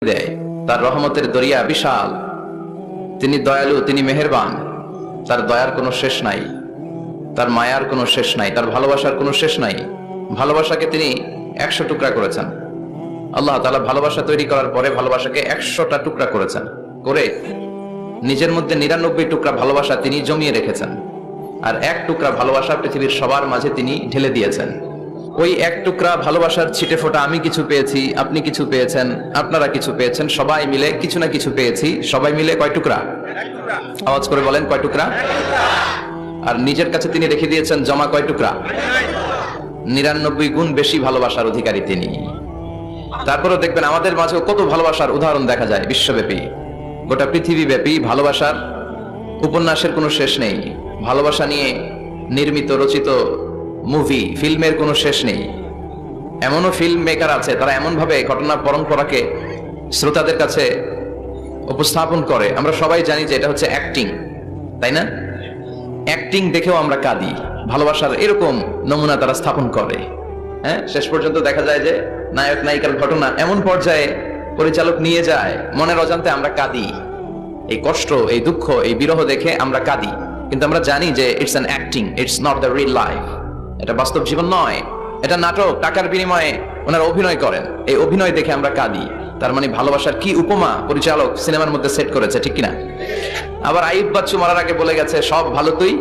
দেয়। তার রহমতের দরিয়া বিশাল, তিনি দয়ালু, তিনি মেহেরবান, তার দয়ার কোনো শেষ নাই, তার মায়ার কোনো শেষ নাই, তার ভালোবাসার কোনো শেষ নাই। ভালোবাসাকে তিনি 100 টুকরা করেছেন। আল্লাহ তাআলা ভালোবাসা তৈরি করার পরে ভালোবাসাকে 100টা টুকরা করেছেন, করে নিজের মধ্যে 99 টুকরা ভালোবাসা তিনি জমিয়ে রেখেছেন, আর 1 টুকরা ভালোবাসা পৃথিবীর সবার মাঝে তিনি ঢেলে দিয়েছেন। ওই 1 টুকরা ভালোবাসার ছিটে ফোটা আমি কিছু পেয়েছি, আপনি কিছু পেয়েছেন, আপনারা কিছু পেয়েছেন, সবাই মিলে কিছু না কিছু পেয়েছি। সবাই মিলে কয় টুকরা? আওয়াজ করে বলেন, কয় টুকরা? আর নিজের কাছে তিনি রেখে দিয়েছেন জমা কয় টুকরা? 99 গুণ বেশি ভালোবাসার অধিকারী তিনি। তারপরেও দেখবেন আমাদের মাঝেও কত ভালোবাসার উদাহরণ দেখা যায় বিশ্বব্যাপী, গোটা পৃথিবী ব্যাপী। ভালোবাসার উপন্যাসের কোনো শেষ নেই, ভালোবাসা নিয়ে নির্মিত রচিত মুভি, ফিল্মের কোনো শেষ নেই। এমনও ফিল্ম মেকার আছে, তারা এমন ভাবে ঘটনার পরম্পরাকে শ্রোতাদের কাছে উপস্থাপন করে, আমরা সবাই জানি যে এটা হচ্ছে অ্যাক্টিং, তাই না? অ্যাক্টিং দেখেও আমরা কাঁদি। ভালোবাসার এরকম নমুনা তারা স্থাপন করে। হ্যাঁ, শেষ পর্যন্ত দেখা যায় যে নায়ক নায়িকার ঘটনা এমন পর্যায়ে পরিচালক নিয়ে যায়, মনের অজান্তে আমরা কাঁদি। এই কষ্ট, এই দুঃখ, এই বিরহ দেখে আমরা কাঁদি, কিন্তু আমরা জানি যে it's an acting, it's not the real life. এটা বাস্তব জীবন নয়, এটা নাটক, টাকার বিনিময়ে ওনারা অভিনয় করেন, এই অভিনয় দেখে আমরা কাঁদি। তার মানে ভালোবাসার কি উপমা পরিচালক সিনেমার মধ্যে সেট করেছে, ঠিক কিনা? আবার আইয়ুব বাচ্চু মরার আগে বলে গেছে, সব ভালো তুই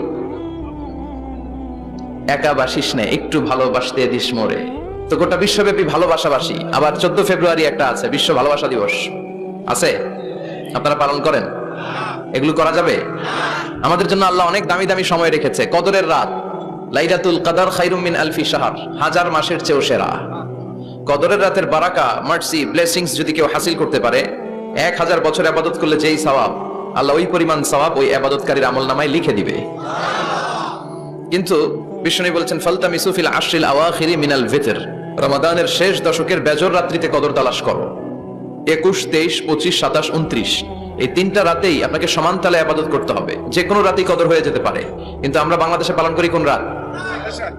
একা বাসিস নে, একটু ভালোবাসতে দিস মোরে। তো গোটা বিশ্বব্যাপী ভালোবাসাবাসী। আবার 14 ফেব্রুয়ারি একটা আছে, বিশ্ব ভালোবাসা দিবস আছে, আপনারা পালন করেন? এগুলো করা যাবে? আমাদের জন্য আল্লাহ অনেক দামি দামি সময় রেখেছে। কদরের রাত, লাইলাতুল কদর খায়রুম মিন আলফি শাহর, 1000 মাসের চেয়েও সেরা। কদরের রাতের বারাকা, মার্সি, ব্লেসিংস যদি কেউ হাসিল করতে পারে, 1000 বছর ইবাদত করলে যেই সওয়াব, আল্লাহ ওই পরিমাণ সওয়াব ওই ইবাদতকারীর আমলনামায় লিখে দিবে। কিন্তু বিষ্ণু বলেছেন, ফালতামিসু ফিল আশরিল আওয়াখিরি মিনাল ভিতর, রমাদানের শেষ দশকের বেজর রাত্রিতে কদর তালাশ করো। 21, 23, 25, 27, 29 এই 3টা রাতেই আপনাকে সমান তালে ইবাদত করতে হবে। যে কোনো রাতেই কদর হয়ে যেতে পারে, কিন্তু আমরা বাংলাদেশে পালন করি কোন রাত?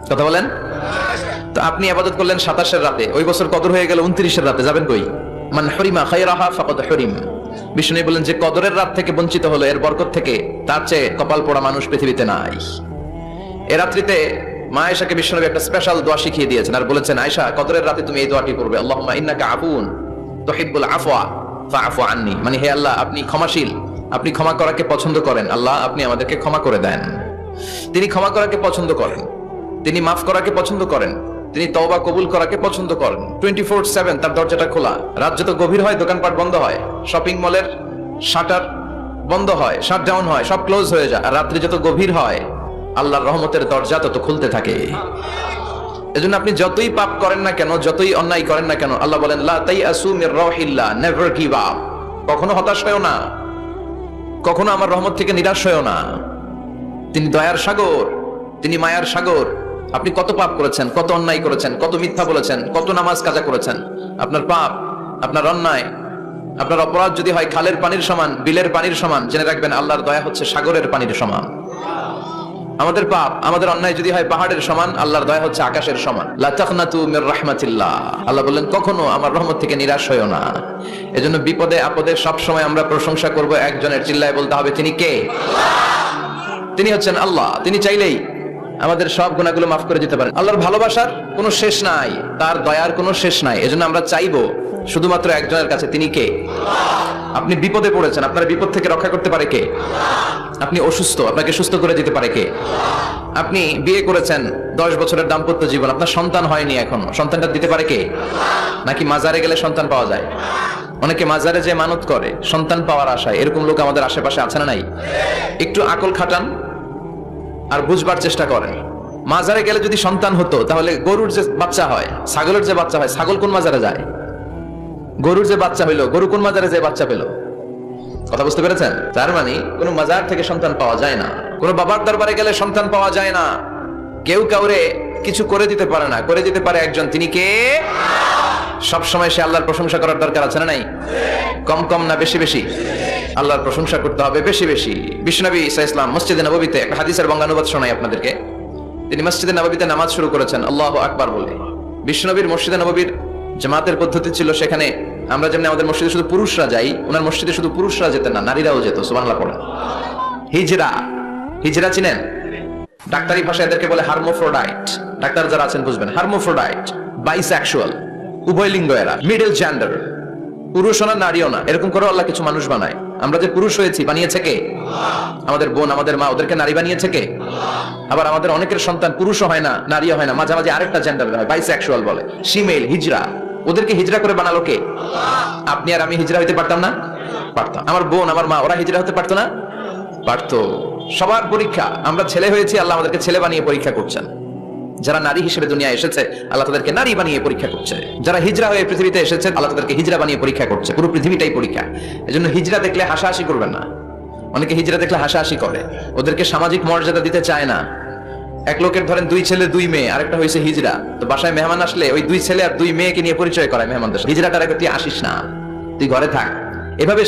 কথা বলেন তো। আপনি ইবাদত করলেন 27-এর রাতে, ওই বছর কদর হয়ে গেল 29-এর রাতে, যাবেন কই? মান হুরিমা খায়রাহা ফাকাদ হুরিম। বিষ্ণু বলেন, যে কদরের রাত থেকে বঞ্চিত হলো, এর বরকত থেকে তার চেয়ে কপাল পোড়া মানুষ পৃথিবীতে নাই। এ রাত্রিতে মা আয়েশাকে বিশ্বনবী একটা স্পেশাল দোয়া শিখিয়ে দিয়েছেন, আর বলেছেন, আয়েশা, কদরের রাতে তুমি এই দোয়াটি করবে, আল্লাহুম্মা ইন্নাকা আফুন তুহিব্বুল আফওয়া ফাআফু আন্নি। মানে হে আল্লাহ, আপনি ক্ষমাশীল, আপনি ক্ষমা করাকে পছন্দ করেন, আল্লাহ আপনি আমাদেরকে ক্ষমা করে দেন। তিনি ক্ষমা করাকে পছন্দ করেন, তিনি মাফ করাকে পছন্দ করেন, তিনি তওবা কবুল করাকে পছন্দ করেন। 24/7 তার দরজাটা খোলা। রাত যত গভীর হয় দোকানপাট বন্ধ হয়, শপিং মলের শাটার বন্ধ হয়, শাটডাউন হয়, সব ক্লোজ হয়ে যায়। আর রাত্রি যত গভীর হয় আল্লাহর রহমতের দরজা তত খুলতে থাকে। এজন্য আপনি যতই পাপ করেন না কেন, যতই অন্যায় করেন না কেন, আল্লাহ বলেন, লা তাইয়াসু মির রাহিল্লাহ, নেভার গিভ আপ। কখনো হতাশ হয়ো না, কখনো আমার রহমত থেকে নিরাশ হয়ো না। তিনি দয়ার সাগর, তিনি মায়ার সাগর। আপনি কত পাপ করেছেন, কত অন্যায় করেছেন, কত মিথ্যা বলেছেন, কত নামাজ কাজা করেছেন, আপনার পাপ, আপনার অন্যায়, আপনার অপরাধ যদি হয় খালের পানির সমান, বিলের পানির সমান, জেনে রাখবেন আল্লাহর দয়া হচ্ছে সাগরের পানির সমান। আমাদের পাপ, আমাদের অন্যায় যদি হয় পাহাড়ের সমান, আল্লাহর দয়া হচ্ছে আকাশের সমান। লা তাকনাতু মির রাহমাতিল্লাহ, আল্লাহ বললেন কখনো আমার রহমত থেকে নিরাশ হয়ো না। এজন্য বিপদে আপদে সব সময় আমরা প্রশংসা করব একজনের, চিল্লায় বলতে হবে, তিনি কে? তিনি হচ্ছেন আল্লাহ। তিনি চাইলেই আমাদের সব গুনাহগুলো মাফ করে দিতে পারেন। আল্লাহর ভালোবাসার কোনো শেষ নাই, তার দয়ার কোনো শেষ নাই। এজন্য আমরা চাইবো শুধুমাত্র একজনের কাছে, তিনি কে? আপনি বিপদে পড়েছেন, আপনার বিপদ থেকে রক্ষা করতে পারে কে? আপনি অসুস্থ, আপনাকে সুস্থ করে দিতে পারে কে? আপনি বিয়ে করেছেন, 10 বছরের দাম্পত্য জীবন, আপনার সন্তান হয়নি এখনো, সন্তানটা দিতে পারে কে? নাকি মাজারে গেলে সন্তান পাওয়া যায়? অনেকে মাজারে যে মানত করে সন্তান পাওয়ার আশায়, এরকম লোক আমাদের আশেপাশে আছে না নাই? একটু আকল খাটান আর বুঝবার চেষ্টা করেন। মাজারে গেলে যদি সন্তান হতো, তাহলে গরুর যে বাচ্চা হয়, ছাগলের যে বাচ্চা হয়, ছাগল কোন মাজারে যায়? গরুর যে বাচ্চা হইলো, গরু কোন মাজারে যে বাচ্চা পেল? কথা বুঝতে পেরেছেন? তার মানে কোন মাজার থেকে সন্তান পাওয়া যায় না, কোন বাবার দরবারে গেলে সন্তান পাওয়া যায় না। কেউ কাউরে কিছু করে দিতে পারে না, করে দিতে পারে একজন, তিনি কে? সব সময় সে আল্লাহর প্রশংসা করার দরকার আছে না নাই? কম কম না বেশি বেশি? আল্লাহর প্রশংসা করতে হবে বেশি বেশি। বিশ্বনবী ঈসা ইসলাম মসজিদে নববীতে একটা হাদিসের বঙ্গানুবাদ শোনাই আপনাদেরকে। তিনি মসজিদে নববীতে নামাজ শুরু করেছেন আল্লাহু আকবার বলে। বিশ্বনবীর মসজিদে নববীর জামাতের পদ্ধতি ছিল, সেখানে আমরা যেমন আমাদের মসজিদে শুধু পুরুষরা যাই, ওনার মসজিদে শুধু পুরুষরা যেতেন না, নারীরাও যেত। সুবহানাল্লাহ পড়েন। হিজরা, হিজরা চিনেন? ডাক্তারি ভাষায় এদেরকে বলে হার্মোফ্রোডাইট। ডাক্তার যারা আছেন বুঝবেন, হার্মোফ্রোডাইট, বাইসেক্সুয়াল, উভয় লিঙ্গ এরা, মিডল জেন্ডার, পুরুষও না নারীও না, এরকম করে আল্লাহ কিছু মানুষ বানায়। আমরা যে পুরুষ হয়েছি বানিয়েছে কে? আমাদের বোন, আমাদের মা, ওদেরকে নারী বানিয়েছে কে? আবার আমাদের অনেকের সন্তান পুরুষও হয় না, নারীও হয় না, মাঝামাঝি আরেকটা জেন্ডার হয়, বাইসেক্সুয়াল বলে, শিমেল, হিজরা। ওদেরকে হিজরা করে বানালো কে? আপনি আর আমি হিজরা হইতে পারতাম না? পারতাম। আমার বোন, আমার মা, ওরা হিজরা হতে পারতো না? পারতো। সবার পরীক্ষা, আমরা ছেলে হয়েছি, আল্লাহ আমাদেরকে ছেলে বানিয়ে পরীক্ষা করছেন। যারা নারী হিসেবে দুনিয়া এসেছে, আল্লাহ তাদেরকে নারী বানিয়ে পরীক্ষা করছে। যারা হিজরা হয়ে পৃথিবীতে এসেছে, আল্লাহ তাদেরকে হিজরা বানিয়ে পরীক্ষা করছে। পুরো পৃথিবীটাই পরীক্ষা। এজন্য হিজরা দেখলে হাসাহাসি করবেন না। অনেকে হিজরা দেখলে হাসাহাসি করে, ওদেরকে সামাজিক মর্যাদা দিতে চায় না। এক লোকের ধরেন 2 ছেলে 2 মেয়ে, আরেকটা হয়েছে হিজরা, তো বাসায় মেহমান আসলে ওই 2 ছেলে আর 2 মেয়েকে নিয়ে পরিচয় করায় মেহমানদের। হিজরাটার আগে তুই আসিস না, তুই ঘরে থাক। এভাবে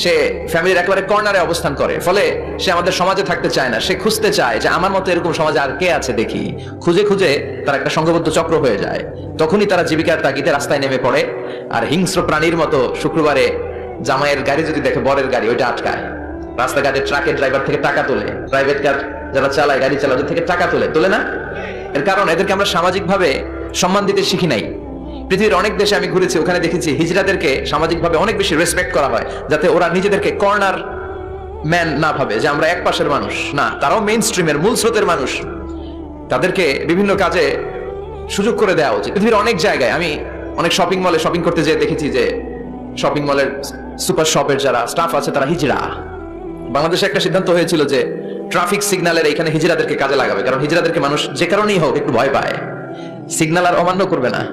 সে ফ্যামিলির একেবারে কর্নারে অবস্থান করে, ফলে সে আমাদের সমাজে থাকতে চায় না। সে খুঁজতে চায় যে আমার মতো এরকম সমাজে আর কে আছে দেখি। খুঁজে খুঁজে তার একটা সংঘবদ্ধ চক্র হয়ে যায়। তখনই তারা জীবিকার তাগিদে রাস্তায় নেমে পড়ে, আর হিংস্র প্রাণীর মতো শুক্রবারে জামাইয়ের গাড়ি যদি দেখে, বরের গাড়ি, ওইটা আটকায়। রাস্তাঘাটে ট্রাকের ড্রাইভার থেকে টাকা তোলে, প্রাইভেট কার যারা চালায়, গাড়ি চালায়, ওদের থেকে টাকা তোলে না? এর কারণ এদেরকে আমরা সামাজিকভাবে সম্মান দিতে শিখি নাই। পৃথিবীর অনেক দেশে আমি ঘুরেছি, ওখানে দেখেছি হিজড়াদেরকে সামাজিকভাবে অনেক বেশি রেসপেক্ট করা হয়, যাতে ওরা নিজেদেরকে কর্নার ম্যান না ভাবে, যে আমরা এক পাশের মানুষ না, তারাও মেইন স্ট্রিমের, মূল স্রোতের মানুষ। তাদেরকে বিভিন্ন কাজে সুযোগ করে দেওয়া উচিত। পৃথিবীর অনেক জায়গায় আমি অনেক শপিং মলে শপিং করতে যেয়ে দেখেছি যে শপিং মলের সুপার শপের যারা স্টাফ আছে তারা হিজড়া। বাংলাদেশে একটা সিদ্ধান্ত হয়েছিল যে ট্রাফিক সিগন্যালের এখানে হিজড়াদেরকে কাজে লাগাবে, কারণ হিজড়াদেরকে মানুষ যে কারণেই হোক একটু ভয় পায়, সিগন্যাল আর অমান্য করবে না।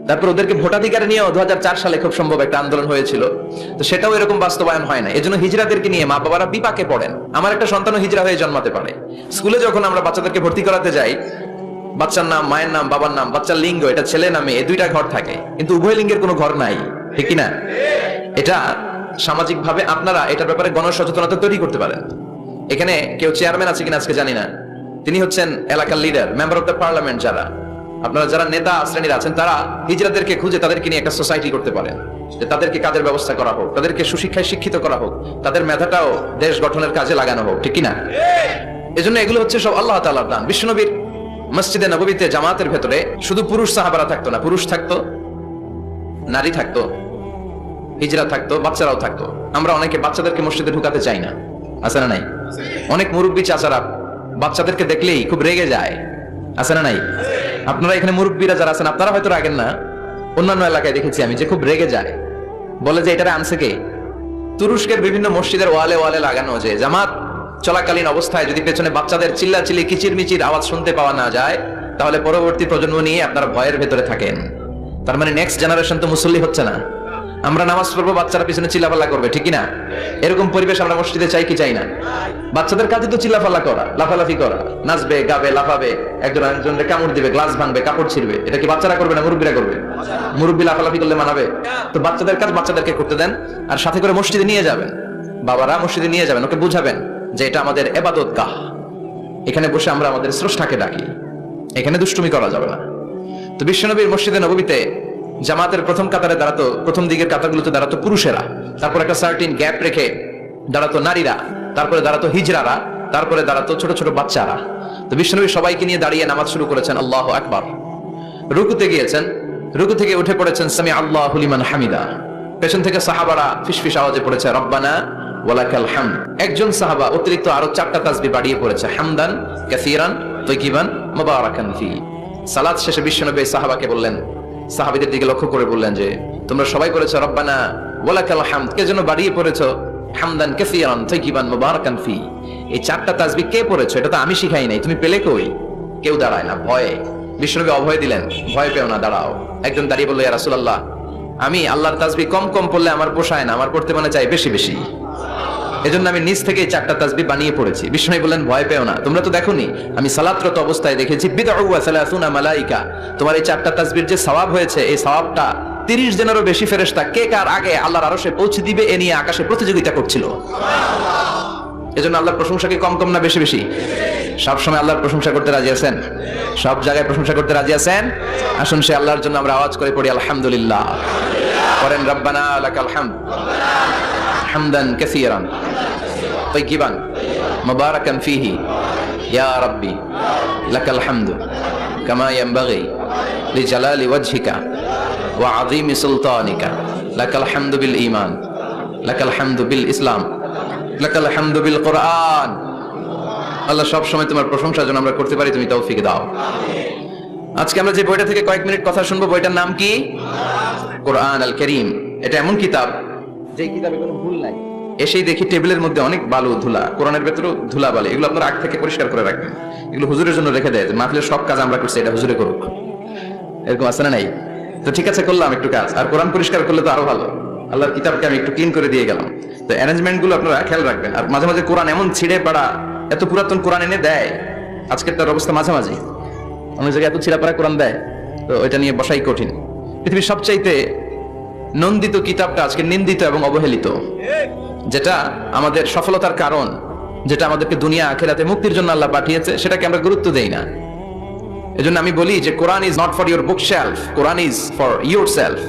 তারপর ওদেরকে ভোটাধিকার নিয়েও 2004 সালে খুব সম্ভব একটা আন্দোলন হয়েছিল, তো সেটাও এরকম বাস্তবায়ন হয় না। এজন্য হিজড়াদেরকে নিয়ে মা বাবারা বিপাকে পড়েন। আমার একটা সন্তানও হিজড়া হয়ে জন্মাতে পারে। স্কুলে যখন আমরা বাচ্চাদেরকে ভর্তি করাতে যাই, বাচ্চার নাম, মায়ের নাম, বাবার নাম, বাচ্চার লিঙ্গ, এটা ছেলে না মেয়ে, এই 2টা ঘর থাকে, কিন্তু উভয় লিঙ্গের কোনো ঘর নাই, ঠিক কি না? এটা সামাজিক ভাবে আপনারা এটার ব্যাপারে গণসচেতনতা তৈরি করতে পারেন। এখানে কেউ চেয়ারম্যান আছে কিনা আজকে জানি না, তিনি হচ্ছেন এলাকার leader, member of the parliament. যারা আপনারা যারা নেতা শ্রেণীর আছেন, তারা হিজড়াদেরকে খুঁজে তাদেরকে নিয়ে একটা সোসাইটি করতে পারেন, যে তাদেরকে কাজের ব্যবস্থা করা হোক, তাদেরকে সুশিক্ষায় শিক্ষিত করা হোক, তাদের মেধাটাও দেশ গঠনের কাজে লাগানো হোক, ঠিক কিনা? এজন্য এগুলো হচ্ছে সব আল্লাহ তাআলার দান। বিশ্বনবীর মসজিদে নববীতে জামাতের ভেতরে শুধু পুরুষ সাহাবারা থাকতো না, পুরুষ থাকতো, নারী থাকতো, হিজড়া থাকতো, বাচ্চারাও থাকতো। আমরা অনেকে বাচ্চাদেরকে মসজিদে ঢুকাতে চাই না, আছে না নাই? অনেক মুরব্বী চাচারা বাচ্চাদেরকে দেখলেই খুব রেগে যায়, আছে না নাই? আপনারা এখানে মুরব্বীরা যারা আছেন, আপনারা হয়তো রাগেন না, অন্যান্য এলাকায় দেখেছি আমি যে খুব রেগে যায়, বলে যে এটারে আনছে কে? তুরস্কের বিভিন্ন মসজিদের ওয়ালে ওয়ালে লাগানো, যে জামাত চলাকালীন অবস্থায় যদি পেছনে বাচ্চাদের চিল্লাচিল্লি, কিচিরমিচির আওয়াজ শুনতে পাওয়া না যায়, তাহলে পরবর্তী প্রজন্ম নিয়ে আপনারা ভয়ের ভেতরে থাকেন। তার মানে নেক্সট জেনারেশন তো মুসল্লি হচ্ছে না। আমরা নামাজ পড়বো, বাচ্চারা পিছনে চিল্লাফাল্লা করবে, ঠিক কিনা? এরকম পরিবেশ আমরা মসজিদে চাই কি চাই না? বাচ্চাদের কাজে তো চিল্লাফাল্লা করা, লাফালাফি করা, নাচবে, গাবে, লাফাবে, একজন আরেকজনকে কামড় দিবে, গ্লাস ভাঙবে, কাপড় ছিঁড়বে। এটা কি বাচ্চারা করবে না মুরব্বীরা করবে? মুরব্বী লাফালাফি করলে মানাবে? তো বাচ্চাদের কাজ বাচ্চাদেরকে করতে দেন, আর সাথে করে মসজিদে নিয়ে যাবেন, বাবারা মসজিদে নিয়ে যাবেন, ওকে বুঝাবেন যে এটা আমাদের ইবাদতগাহ, এখানে বসে আমরা আমাদের স্রষ্টাকে ডাকি, এখানে দুষ্টুমি করা যাবে না। তো বিশ্বনবীর মসজিদে নববীতে জামাতের প্রথম কাতারে দাঁড়াতো, প্রথম দিকের কাতারগুলোতে দাঁড়াতো পুরুষেরা, তারপর একটা সার্টিন গ্যাপ রেখে দাঁড়াতো নারীরা, তারপরে দাঁড়াতো হিজড়ারা, তারপরে দাঁড়াতো ছোট ছোট বাচ্চারা। তো বিশ্বনবী সবাইকে নিয়ে দাঁড়িয়ে নামাজ শুরু করেছেন, আল্লাহু আকবার। রুকুতে গিয়েছেন, রুকু থেকে উঠে পড়েছেন সামি আল্লাহু লিমান হামিদা। পেছন থেকে সাহাবারা ফিসফিস আওয়াজে পড়েছে রব্বানা ওয়ালাকাল হামদ। একজন সাহাবা অতিরিক্ত আরো 4টা তাসবিহ বাড়িয়ে পড়েছে, হামদান কাসীরান তাইয়িবান মুবারাকান ফি। সালাত শেষে বিশ্বনবী সাহাবাকে বললেন, সাহাবীদের দিকে লক্ষ্য করে বললেন যে তোমরা সবাই পড়েছো রব্বানা ওয়ালাকাল হামদ, কে জন্য বাড়িয়ে পড়েছো হামদান কাসীরান তাইয়িবান মুবারাকান ফি? এই 4টা তাসবিহ কে পড়েছো? এটা তো আমি শিখাই নাই, তুমি পেলে কই? কেউ দাঁড়ায় না, ভয়ে। বিশ্বনবী অভয় দিলেন, ভয় পেও না, দাঁড়াও। একজন দাঁড়িয়ে বলল, ইয়া রাসূলুল্লাহ, আমি আল্লাহর তাসবিহ কম কম পড়লে আমার পোষায় না, আমার পড়তে মনে চাই বেশি বেশি, এজন্য আমি নিজ থেকে 4টা তাসবিহ বানিয়ে পড়েছি। বিষ্ণু বললেন, ভয় পেও না, তোমরা তো দেখোনি আমি সালাতরত অবস্থায় দেখেছি বিদউ ওয়া সালাসুনা মালাইকা, তোমার এই 4টা তাসবিহর যে সওয়াব হয়েছে, এই সওয়াবটা 30 জনেরও বেশি ফেরেশতা কে কার আগে আল্লাহর আরশে পৌঁছে দিবে এ নিয়ে আকাশে প্রতিযোগিতা করছিল। এজন্য আল্লাহর প্রশংসা কি কম কম না বেশি বেশি? সব সময় আল্লাহর প্রশংসা করতে রাজি আছেন? সব জায়গায় প্রশংসা করতে রাজি আছেন? আসুন সে আল্লাহর জন্য আমরা আওয়াজ করে পড়ি আলহামদুলিল্লাহ। করেন রব্বানা লাকাল হামদ হামদান কাসীরান তাইয়িবান মুবারাকান ফীহি ইয়া রাব্বি লাকাল হামদু কামা ইয়ানবাগি লিজালালি ওয়াজহিকা ওয়া আযীমি সুলতানিকা লাকাল হামদু বিল ঈমান লাকাল হামদু বিল ইসলাম লাকাল হামদু বিল কুরআন। আল্লাহ সব সময় তোমার প্রশংসা যেন আমরা করতে পারি, তুমি তৌফিক দাও। আজকে আমরা যে বইটা থেকে কয়েক মিনিট কথা শুনবো, বইটার নাম কি? কোরআন আল কারীম। এটা এমন কিতাব যে কিতাবে কোনো ভুল নাই। এসেই দেখি টেবিলের মধ্যে অনেক বালু ধুলা, কোরআনের ভেতরেও ধুলা বালি, এগুলো আপনার আগ থেকে পরিষ্কার করে রাখবেন। এগুলো হুজুরের জন্য রেখে দেয় যে মাহফিলের সব কাজ আমরা করছি, এটা হুজুরে করুক, এরকম আছে না নাই? তো ঠিক আছে, করলাম একটু কাজ। আর কোরআন পরিষ্কার করলে তো আরো ভালো। আল্লাহর কিতাবকে আমি একটু ক্লিন করে দিয়ে গেলাম। তো অ্যারেঞ্জমেন্ট গুলো আপনারা খেয়াল রাখবেন। আর মাঝে মাঝে কোরআন এমন ছিঁড়ে পাড়া, এত পুরাতন কোরআন এনে দেয়, আজকের তার অবস্থা মাঝামাঝি, অনেক জায়গায় এত ছিঁড়া পাড়া কোরআন দেয়, তো এটা নিয়ে বসাই কঠিন। পৃথিবীর সবচাইতে নন্দিত কিতাবটা আজকে নিন্দিত এবং অবহেলিত, যেটা আমাদের সফলতার কারণ, যেটা আমাদেরকে দুনিয়া আখিরাতে মুক্তির জন্য আল্লাহ পাঠিয়েছে, সেটাকে আমরা গুরুত্ব দেই না। এজন্য আমি বলি যে Quran is not for your book shelf, Quran is for your self.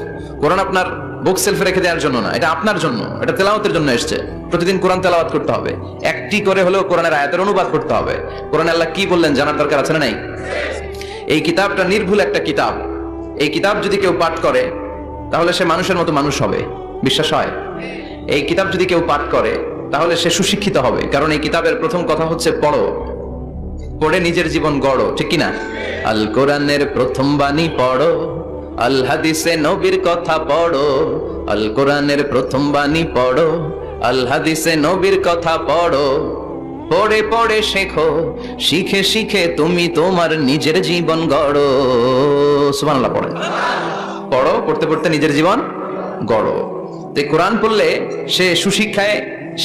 Quran আপনার বুক সেলফে রেখে দেওয়ার জন্য না, এটা আপনার জন্য, এটা তেলাওয়াতের জন্য এসেছে। প্রতিদিন কোরআন তেলাওয়াত করতে হবে, একটি করে হলেও কোরআনের আয়াতের অনুবাদ করতে হবে। কোরআনে আল্লাহ কি বললেন জানার দরকার আছে না নাই? এই কিতাবটা নির্ভুল একটা কিতাব। এই কিতাব যদি কেউ পাঠ করে তাহলে সে মানুষের মতো মানুষ হবে, বিশ্বাস হয়? এই কিতাব যদি কেউ পাঠ করে তাহলে সে সুশিক্ষিত হবে, কারণ এই কিতাবের প্রথম কথা হচ্ছে পড়ো, পড়ে নিজের জীবন গড়ো, ঠিক কিনা? আল কোরআনের প্রথম বাণী পড়ো, আল হাদিসে নবীর কথা পড়ো। আল কোরআনের প্রথম বাণী পড়ো, আল হাদিসে নবীর কথা পড়ো। পড়ে পড়ে শেখো, শিখে শিখে তুমি তোমার নিজের জীবন গড়ো। সুবহানাল্লাহ পড়েন। পড়ো, পড়তে পড়তে নিজের জীবন গড়ো। তো কোরআন পড়লে সে সুশিক্ষায়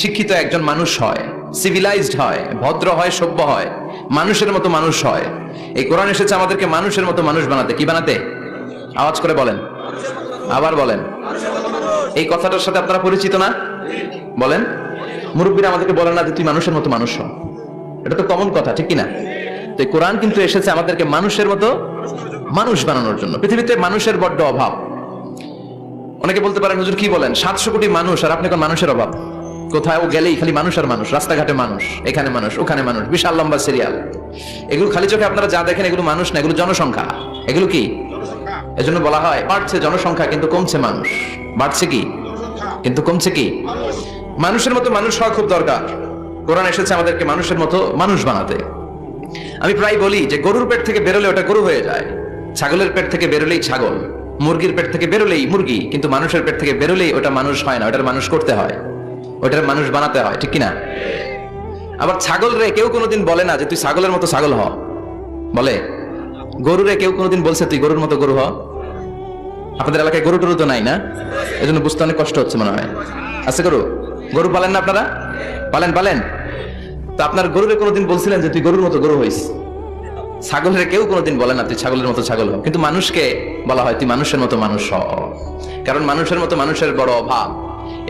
শিক্ষিত একজন মানুষ হয়, সিভিলাইজড হয়, ভদ্র হয়, সভ্য হয়, মানুষের মতো মানুষ হয়। এই কোরআন এসেছে আমাদেরকে মানুষের মতো মানুষ বানাতে। কি বানাতে? আওয়াজ করে বলেন, আবার বলেন। এই কথাটার সাথে আপনারা পরিচিত না? বলেন। মুরব্বীরা আমাদেরকে বলেন না যে তুই মানুষের মতো মানুষ হ, এটা তো কমন কথা, ঠিক কিনা? তো এই কোরআন কিন্তু এসেছে আমাদেরকে মানুষের মতো মানুষ বানানোর জন্য। পৃথিবীতে মানুষের বড্ড অভাব। অনেকে বলতে পারেন হুজুর কি বলেন, 700 কোটি মানুষ আর আপনি কোন মানুষের অভাব? কোথাও গেলেই খালি মানুষ আর মানুষ, রাস্তাঘাটে মানুষ, এখানে মানুষ, ওখানে মানুষ, বিশাল লম্বা সিরিয়াল। এগুলো খালি চোখে আপনারা যা দেখেন এগুলো মানুষ না, এগুলো জনসংখ্যা। এগুলো কি? এজন্য বলা হয় বাড়ছে জনসংখ্যা কিন্তু কমছে মানুষ। বাড়ছে কি কিন্তু কমছে কি? মানুষের মতো মানুষ হওয়া খুব দরকার। কোরআন এসেছে আমাদেরকে মানুষের মতো মানুষ বানাতে। আমি প্রায় বলি যে গরুর পেট থেকে বেরোলে ওটা গরু হয়ে যায়, ছাগলের পেট থেকে বেরোলেই ছাগল, মুরগির পেট থেকে বেরোলেই মুরগি, কিন্তু মানুষের পেট থেকে বেরোলেই ওটা মানুষ হয় না, ওটার মানুষ করতে হয়, ওটার মানুষ বানাতে হয়, ঠিক কিনা? আবার ছাগল রে কেউ কোনোদিন বলে না যে তুই ছাগলের মতো ছাগল হ, বলে? গরুরে কেউ কোনোদিন বলছে তুই গরুর মতো গরু হ? আপনাদের এলাকায় গরু টরু তো নাই না, এজন্য বুঝতে অনেক কষ্ট হচ্ছে মনে হয়। আছে গরু? গরু পালেন না আপনারা? পালেন পালেন? তো আপনার গরুরে কোনোদিন বলছিলেন যে তুই গরুর মতো গরু হইস? ছাগলের কেউ কোনোদিন বলে না তুই ছাগলের মতো ছাগল হ, কিন্তু মানুষকে বলা হয় তুই মানুষের মতো মানুষ হ, কারণ মানুষের মতো মানুষের বড় অভাব।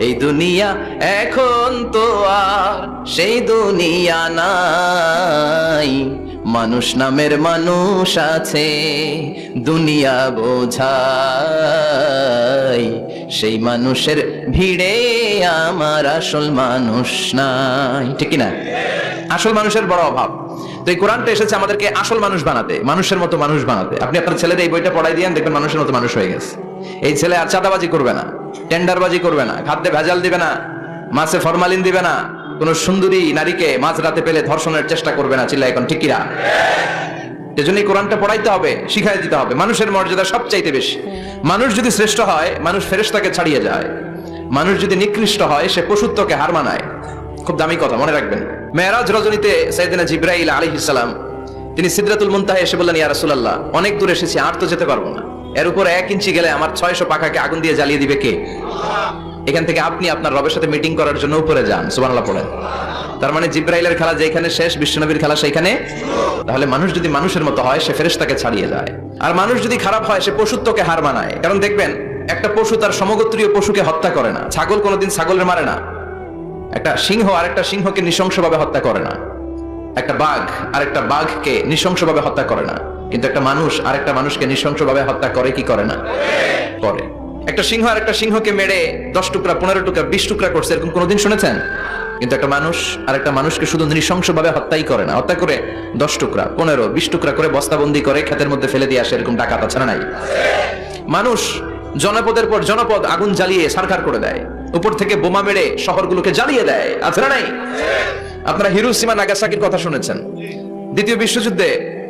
এই দুনিয়া এখন তো আর সেই দুনিয়া নাই, মানুষ নামের মানুষ আছে দুনিয়া বোঝাই, সেই মানুষের ভিড়ে আমার আসল মানুষ নাই, ঠিক না? আসল মানুষের বড় অভাব। তো এই কোরআনটা এসেছে আমাদেরকে আসল মানুষ বানাতে, মানুষের মতো মানুষ বানাতে। আপনি আপনার ছেলের এই বইটা পড়াই দিয়েন, দেখবেন মানুষের মতো মানুষ হয়ে গেছে। এই ছেলে আর চাঁদাবাজি করবে না, টেন্ডারবাজি করবে না, খাদ্যে ভেজাল দিবে না, মাছে ফরমালিন দিবে না, কোন সুন্দরী নারীকে মাঝরাতে পেলে ধর্ষণের চেষ্টা করবে না। চিল্লা এখন ঠিক কিনা? এজন্যই কোরআনটা পড়াইতে হবে, শিখাই দিতে হবে। মানুষের মর্যাদা সবচাইতে বেশি। মানুষ যদি শ্রেষ্ঠ হয় মানুষ ফেরেশতাকে ছাড়িয়ে যায়, মানুষ যদি নিকৃষ্ট হয় সে পশুত্বকে হার মানায়। খুব দামি কথা, মনে রাখবেন। মেরাজ রজনীতে সাইয়েদনা জিবরাইল আলাইহিস সালাম তিনি সিদরাতুল মুনতাহা এসে বললেন, ইয়া রাসূলুল্লাহ, অনেক দূর এসেছি, আর তো যেতে পারবো না, এর উপর 1 ইঞ্চি গেলে আমার 600 পাখাকে আগুন দিয়ে জ্বালিয়ে দিবে কে? এখান থেকে আপনি আপনার রবের সাথে মিটিং করার জন্য উপরে যান। সুবহানাল্লাহ পড়েন। তার মানে জিবরাইলের খেলা যেখানে শেষ, বিশ্বনবীর খেলা সেইখানে। তাহলে মানুষ যদি মানুষের মতো হয় সে ফেরেশতাকে ছাড়িয়ে যায়, আর মানুষ যদি খারাপ হয় সে পশুত্বকে হার মানায়। কারণ দেখবেন একটা পশু তার সমগোত্রীয় পশুকে হত্যা করে না, ছাগল কোনোদিন ছাগলের মারে না, একটা সিংহ আরেকটা সিংহকে নৃশংসভাবে হত্যা করে না, একটা বাঘ আরেকটা বাঘকে নৃশংসভাবে হত্যা করে না, কিন্তু একটা মানুষ আরেকটা মানুষকে নৃশংসভাবে হত্যা করে কি করে না? করে। একটা সিংহ আর একটা সিংহকে মেরে 10 টুকরা 15 টুকরা 20 টুকরা করছে, এরকম কোনোদিন শুনেছেন? কিন্তু একটা মানুষ আর একটা মানুষকে শুধু নৃশংসভাবে হত্যাই করে না, হত্যা করে 10 টুকরা 15 20 টুকরা করে বস্তাবন্দি করে ক্ষেতের মধ্যে ফেলে দিয়ে আসে, এরকম ডাকাত আছে না নাই? মানুষ জনপদের পর জনপদ আগুন জ্বালিয়ে সারখার করে দেয়, উপর থেকে বোমা মেরে শহরগুলোকে জ্বালিয়ে দেয়, আছে না নাই? আপনারা হিরোশিমা নাগাসাকির কথা শুনেছেন। দ্বিতীয় বিশ্বযুদ্ধে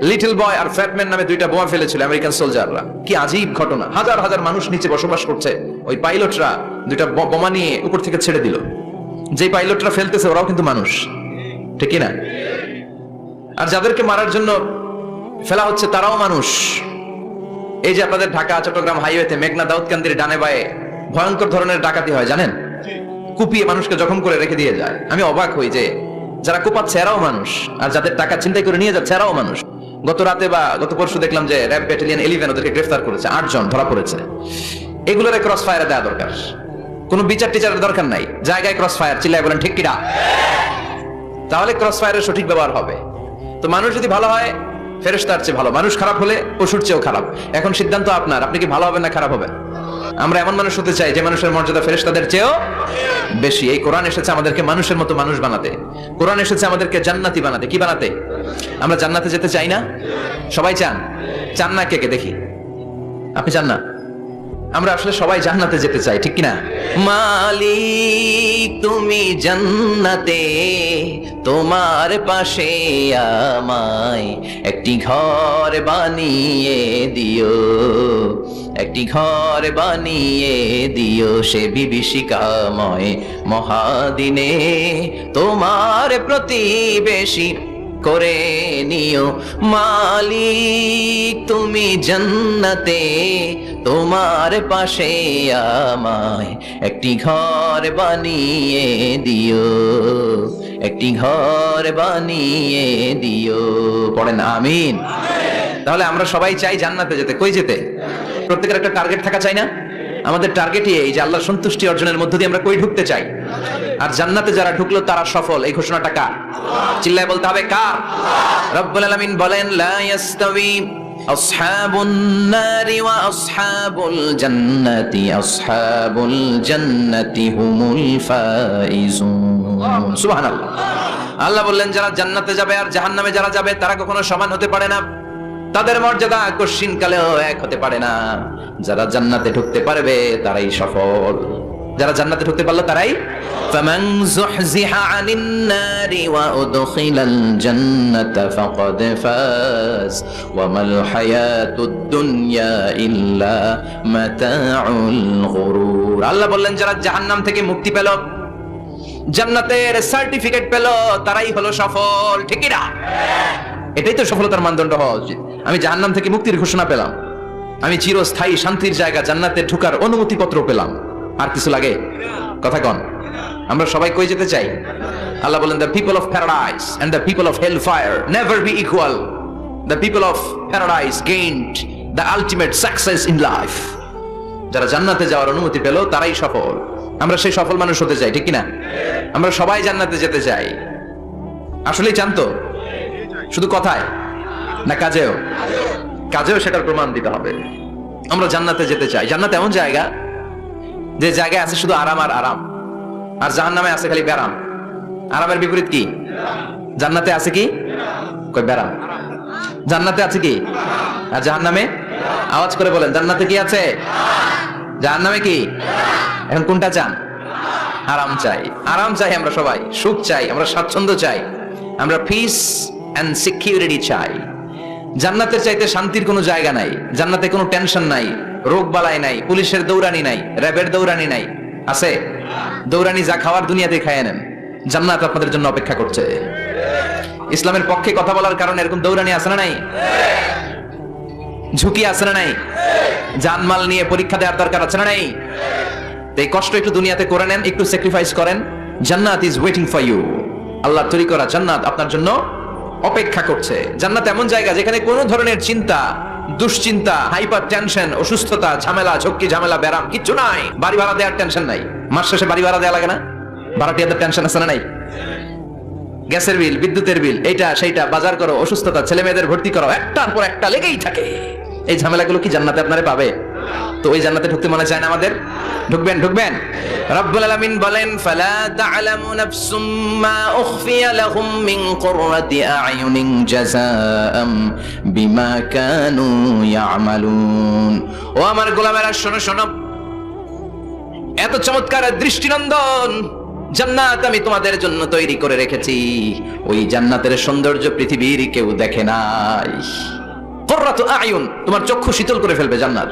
লিটল বয় আর ফ্যাটম্যান নামে 2টা বোমা ফেলেছিল আমেরিকান সোলজাররা। কি আজীব ঘটনা! হাজার হাজার মানুষ নিচে বসবাস করছে, ওই পাইলটরা 2টা বোমা নিয়ে উপর থেকে ছেড়ে দিল। যে পাইলটরা ফেলতেছে ওরাও কিন্তু মানুষ, ঠিক না? আর যাদেরকে মারার জন্য ফেলা হচ্ছে তারাও মানুষ। এই যে আপনাদের ঢাকা চট্টগ্রাম হাইওয়েতে মেঘনা দাউদকান্দির ডানে বায়ে ভয়ঙ্কর ধরনের ডাকাতি হয় জানেন? কুপিয়ে মানুষকে জখম করে রেখে দিয়ে যায়। আমি অবাক হই যে যারা কোপাচ্ছে এরাও মানুষ, আর যাদের টাকা চিন্তাই করে নিয়ে যাচ্ছে এরাও মানুষ। গত রাতে বা গত পরশু দেখলাম যে র্যাব ব্যাটালিয়ন 11 ওদেরকে গ্রেফতার করেছে, 8 জন ধরা পড়েছে। এগুলোর ক্রস ফায়ারে দেওয়া দরকার, কোনো বিচার টিচারের দরকার নাই, জায়গায় ক্রস ফায়ার, চিল্লায় বলেন ঠিক কিনা? তাহলে ক্রস ফায়ারের সঠিক ব্যবহার হবে। তো মানুষ যদি ভালো হয় ফেরেশতার চেয়ে ভালো, মানুষ খারাপ হলে পশুর চেয়েও খারাপ। এখন সিদ্ধান্ত আপনার, আপনি কি ভালো হবেন না খারাপ হবেন? আমরা এমন মানুষ হতে চাই যে মানুষের মর্যাদা ফেরেশতাদের চেয়েও বেশি। এই কোরআন এসেছে আমাদেরকে মানুষের মতো মানুষ বানাতে, কোরআন এসেছে আমাদেরকে জান্নাতি বানাতে। কি বানাতে? আমরা জান্নাতে যেতে চাই না? সবাই চান? চান না কে কে দেখি? আপনি চান না? আমরা আসলে সবাই জান্নাতে যেতে চাই, ঠিক কিনা? মালিক তুমি জান্নাতে, তোমার পাশে আমায় একটি ঘর বানিয়ে দিও, একটি ঘর বানিয়ে দিও সে বিভীষিকাময় মহাদিনে, তোমার প্রতিবেশী করে নিও। মালিক তুমি জান্নাতে, তোমার পাশে আমায় একটি ঘর বানিয়ে দিও, একটি ঘর বানিয়ে দিও। পড়েন আমিন। তাহলে আমরা সবাই চাই জান্নাতে যেতে। কই যেতে? প্রত্যেকের একটা টার্গেট থাকা চাই না? আমাদের টার্গেটই এই যে আল্লাহর সন্তুষ্টি অর্জনের মধ্য দিয়ে আমরা কই ঢুকতে চাই। আর জান্নাতে যারা ঢুকলো তারা সফল, এই ঘোষণাটা কার? চিল্লায় বলতে হবে কার? রব্বুল আলামিন বলেন লা ইয়াস্তাবি আসহাবুন নারি ওয়া আসহাবুল জান্নাতি, আসহাবুল জান্নাতি হুমুল ফাইজুন। সুবহানাল্লাহ। আল্লাহ বললেন যারা জান্নাতে যাবে আর জাহান্নামে যারা যাবে তারা কখনো সমান হতে পারে না, তাদের মর্যাদা কশিন কালেও এক হতে পারে না। যারা জান্নাতে ঢুকতে পারবে তারাই সফল, যারা জান্নাতে ঢুকতে পারলো তারাই। ফামান যুহজিহা আনিন নারি ওয়া উদখিলাল জান্নাতা ফাকাদ ফাজ ওয়া মাল হায়াতুদ দুনিয়া ইল্লা মাতাউল গুরুর। আল্লাহ বললেন যারা জাহান্নাম থেকে মুক্তি পেল, জান্নাতের সার্টিফিকেট পেল, তারাই হলো সফল, ঠিক না? এটাই তো সফলতার মানদণ্ড হওয়া উচিত। আমি জাহান্নাম থেকে মুক্তির ঘোষণা পেলাম, আমি চিরস্থায়ী শান্তির জায়গা জান্নাতে ঢোকার অনুমতি পত্র পেলাম, আর কিছু লাগে? কথা কন। আমরা সবাই কই যেতে চাই? আল্লাহ বলেন the people of paradise and the people of hellfire never be equal. The people of paradise gained the ultimate success in life. যারা জান্নাতে যাওয়ার অনুমতি পেল তারাই সফল। আমরা সেই সফল মানুষ হতে চাই, ঠিক কিনা? আমরা সবাই জান্নাতে যেতে চাই। আসলেই চান তো? শুধু কথায় না কাজেও? কাজেও সেটার প্রমাণ দিতে হবে। আমরা জান্নাতে যেতে চাই। জান্নাত এমন জায়গা যে জায়গায় আছে শুধু আরাম আর আরাম, আর জাহান্নামে আছে খালি ব্যারাম। আরামের বিপরীত কি? জান্নাতে আছে কি? কই ব্যারাম। জান্নাতে আছে কি? আর জাহান্নামে? আওয়াজ করে বলেন জান্নাতে কি আছে? জাহান্নামে কি? এখন কোনটা চান? আরাম চাই। আরাম চাই আমরা সবাই, সুখ চাই, আমরা স্বাচ্ছন্দ্য চাই, আমরা পিস এন্ড সিকিউরিটি চাই। জান্নাতের চাইতে শান্তির কোনো জায়গা নাই। জান্নাতে কোনো টেনশন নাই, রোগ বালাই নাই, পুলিশের দৌড়ানি নাই, র্যাবের দৌড়ানি নাই। আছে? দৌড়ানি যা খাওয়ার দুনিয়াতে খাইয়ে নেন, জান্নাত আপনাদের জন্য অপেক্ষা করছে। ইসলামের পক্ষে কথা বলার কারণে এরকম দৌড়ানি আছে না নাই? ঝুঁকি আছে না নাই? জানমাল নিয়ে পরীক্ষা দেওয়ার দরকার আছে না নাই? এই কষ্ট একটু দুনিয়াতে করে নেন, একটু স্যাক্রিফাইস করেন, জান্নাত ইজ ওয়েটিং ফর ইউ। আল্লাহর তৈরি করা জান্নাত আপনার জন্য অপেক্ষা করছে। জান্নাত এমন জায়গা যেখানে কোনো ধরনের চিন্তা, দুশ্চিন্তা, হাইপার টেনশন, অসুস্থতা, ঝামেলা, ঝক্কি ঝামেলা, ব্যারাম কিচ্ছু নাই। বাড়ি ভাড়া দেওয়ার টেনশন নাই। মাস শেষে বাড়ি ভাড়া দেওয়া লাগে না? ভাড়াটিয়াদের টেনশন আছে না নাই? গ্যাসের বিল, বিদ্যুতের বিল, এইটা সেইটা, বাজার করো, অসুস্থতা, ছেলে মেয়েদের ভর্তি করো, একটার পর একটা লেগেই থাকে। এই ঝামেলাগুলো কি জান্নাতে আপনারা পাবে? তো ওই জান্নাতে ঢুকতে মনে চায় না আমাদের? ঢুকবেন ঢুকবেন। রব্বুল আলামিন বলেন ফালা তা'লামু নাফসুম মা উখফিয়া লাহুম মিন কুররাতি আ'য়ুনিন জাযাআম বিমা কানু ইয়ামালুন। ও আমার গোলামেরা শোনো শোনো, এত চমৎকার দৃষ্টিনন্দন জান্নাত আমি তোমাদের জন্য তৈরি করে রেখেছি, ওই জান্নাতের সৌন্দর্য পৃথিবীর কেউ দেখে নাই। কুররাতু আ'য়ুন, তোমার চক্ষু শীতল করে ফেলবে জান্নাত,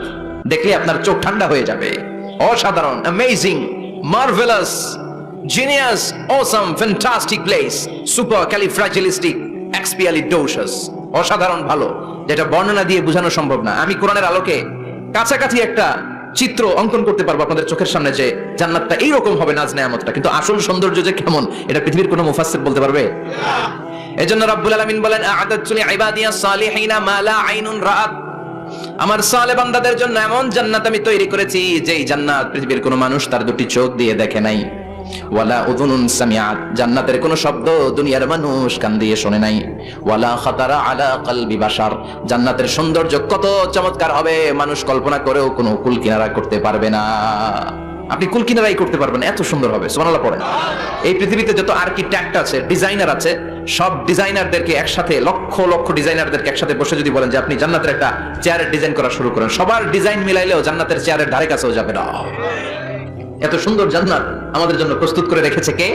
দেখলে আপনার চোখ ঠান্ডা হয়ে যাবে। অসাধারণ, amazing, marvellous, genius, awesome, fantastic place, supercalifragilisticexpialidocious. অসাধারণ ভালো, যেটা বর্ণনা দিয়ে বোঝানো সম্ভব না। আমি কোরআনের আলোকে কাছাকাছি একটা চিত্র অঙ্কন করতে পারবো আপনাদের চোখের সামনে যে জান্নাতটা এইরকম হবে, নাজ নেয়ামতটা, কিন্তু আসল সৌন্দর্য যে কেমন এটা পৃথিবীর কোনো মুফাসসির বলতে পারবে? এজন্য রাব্বুল আলামিন বলেন আ'আদাতু লিইবাদিয়াস সালিহিনা মা লা আইনুন রাআত, আমার সালেহ বান্দাদের জন্য এমন জান্নাত আমি তৈরি করেছি যেই জান্নাত পৃথিবীর কোনো মানুষ তার দুটি চোখ দিয়ে দেখে নাই। ওয়ালা উযুনুন সামিআত, জান্নাতের কোনো শব্দ দুনিয়ার মানুষ কান দিয়ে শোনে নাই। ওয়ালা খাতারা আলা কলবি বাশার, জান্নাতের সৌন্দর্য কত চমৎকার হবে মানুষ কল্পনা করেও কোনো কুল কিনারা করতে পারবে না। আপনি কুল কিনারাই করতে পারবেন, এত সুন্দর হবে। সুবহানাল্লাহ পড়েন। এই পৃথিবীতে যত আর্কিটেক্ট আছে, ডিজাইনার আছে, সব ডিজাইনারদেরকে একসাথে, লক্ষ লক্ষ ডিজাইনারদেরকে একসাথে বসে যদি বলেন যে আপনি জান্নাতের একটা চেয়ারের ডিজাইন করা শুরু করেন, সবার ডিজাইন মিলাইলেও জান্নাতের চেয়ারের ধারে কাছেও যাবে না। এত সুন্দর জান্নাত আমাদের জন্য প্রস্তুত করে রেখেছে কে?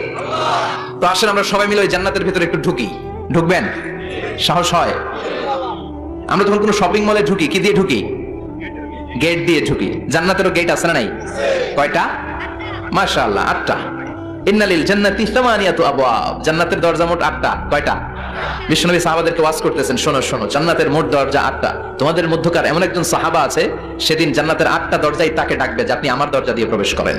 তো আসেন আমরা সবাই মিলে ওই জান্নাতের ভিতরে একটু ঢুকি। ঢুকবেন? সাহস হয়? আমরা যখন কোনো শপিং মলে ঢুকি, কি দিয়ে ঢুকি? গেট দিয়ে ঢুকি। জান্নাতেরও গেট আছে না নাই? কয়টা? মাশাআল্লাহ, 8টা। ইন্নালিল জান্নাতি সামানিয়াতু আবওয়াব, জান্নাতের দরজা মোট 8টা। কয়টা? বিশ্বনবী সাহাবাদেরকে ওয়াজ করতেছেন, শোনো শোনো, জান্নাতের মোট দরজা 8টা। তোমাদের মধ্যকার এমন একজন সাহাবা আছে, সেদিন জান্নাতের 8টা দরজাই তাকে ডাকবে যে আপনি আমার দরজা দিয়ে প্রবেশ করেন।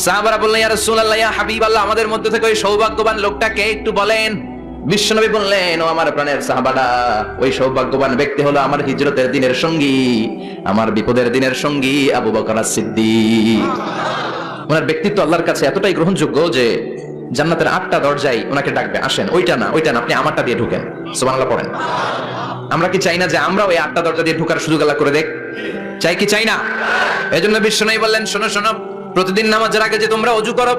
সাহাবারা বললেন ইয়া রাসূলুল্লাহ, ইয়া হাবিবাল্লাহ, আমাদের মধ্যে থেকে ওই সৌভাগ্যবান লোকটাকে একটু বলেন। বিশ্বনবী বললেন, ও আমার প্রাণের সাহাবারা, ওই সৌভাগ্যবান ব্যক্তি হলো আমার হিজরতের দিনের সঙ্গী, আমার বিপদের দিনের সঙ্গী আবু বকর as-সিদ্দিক। ওনার ব্যক্তিত্ব আল্লাহর কাছে এতটাই গ্রহণযোগ্য যে জান্নাতের 8টা দরজাই ওনাকে ডাকবে, আসেন। ওইটা না, ওইটা না, আপনি আমারটা দিয়ে ঢুকেন। সুবহানাল্লাহ পড়েন। আমরা কি চাই না যে আমরা ওই 8টা দরজা দিয়ে ঢোকার সুযোগ আল্লাহ করে দেখ? চাই কি চাই না? এজন্য বিশ্বনবী বললেন, শোনো শোনো, প্রতিদিন নামাজের আগে যে তোমরা ওযু করো,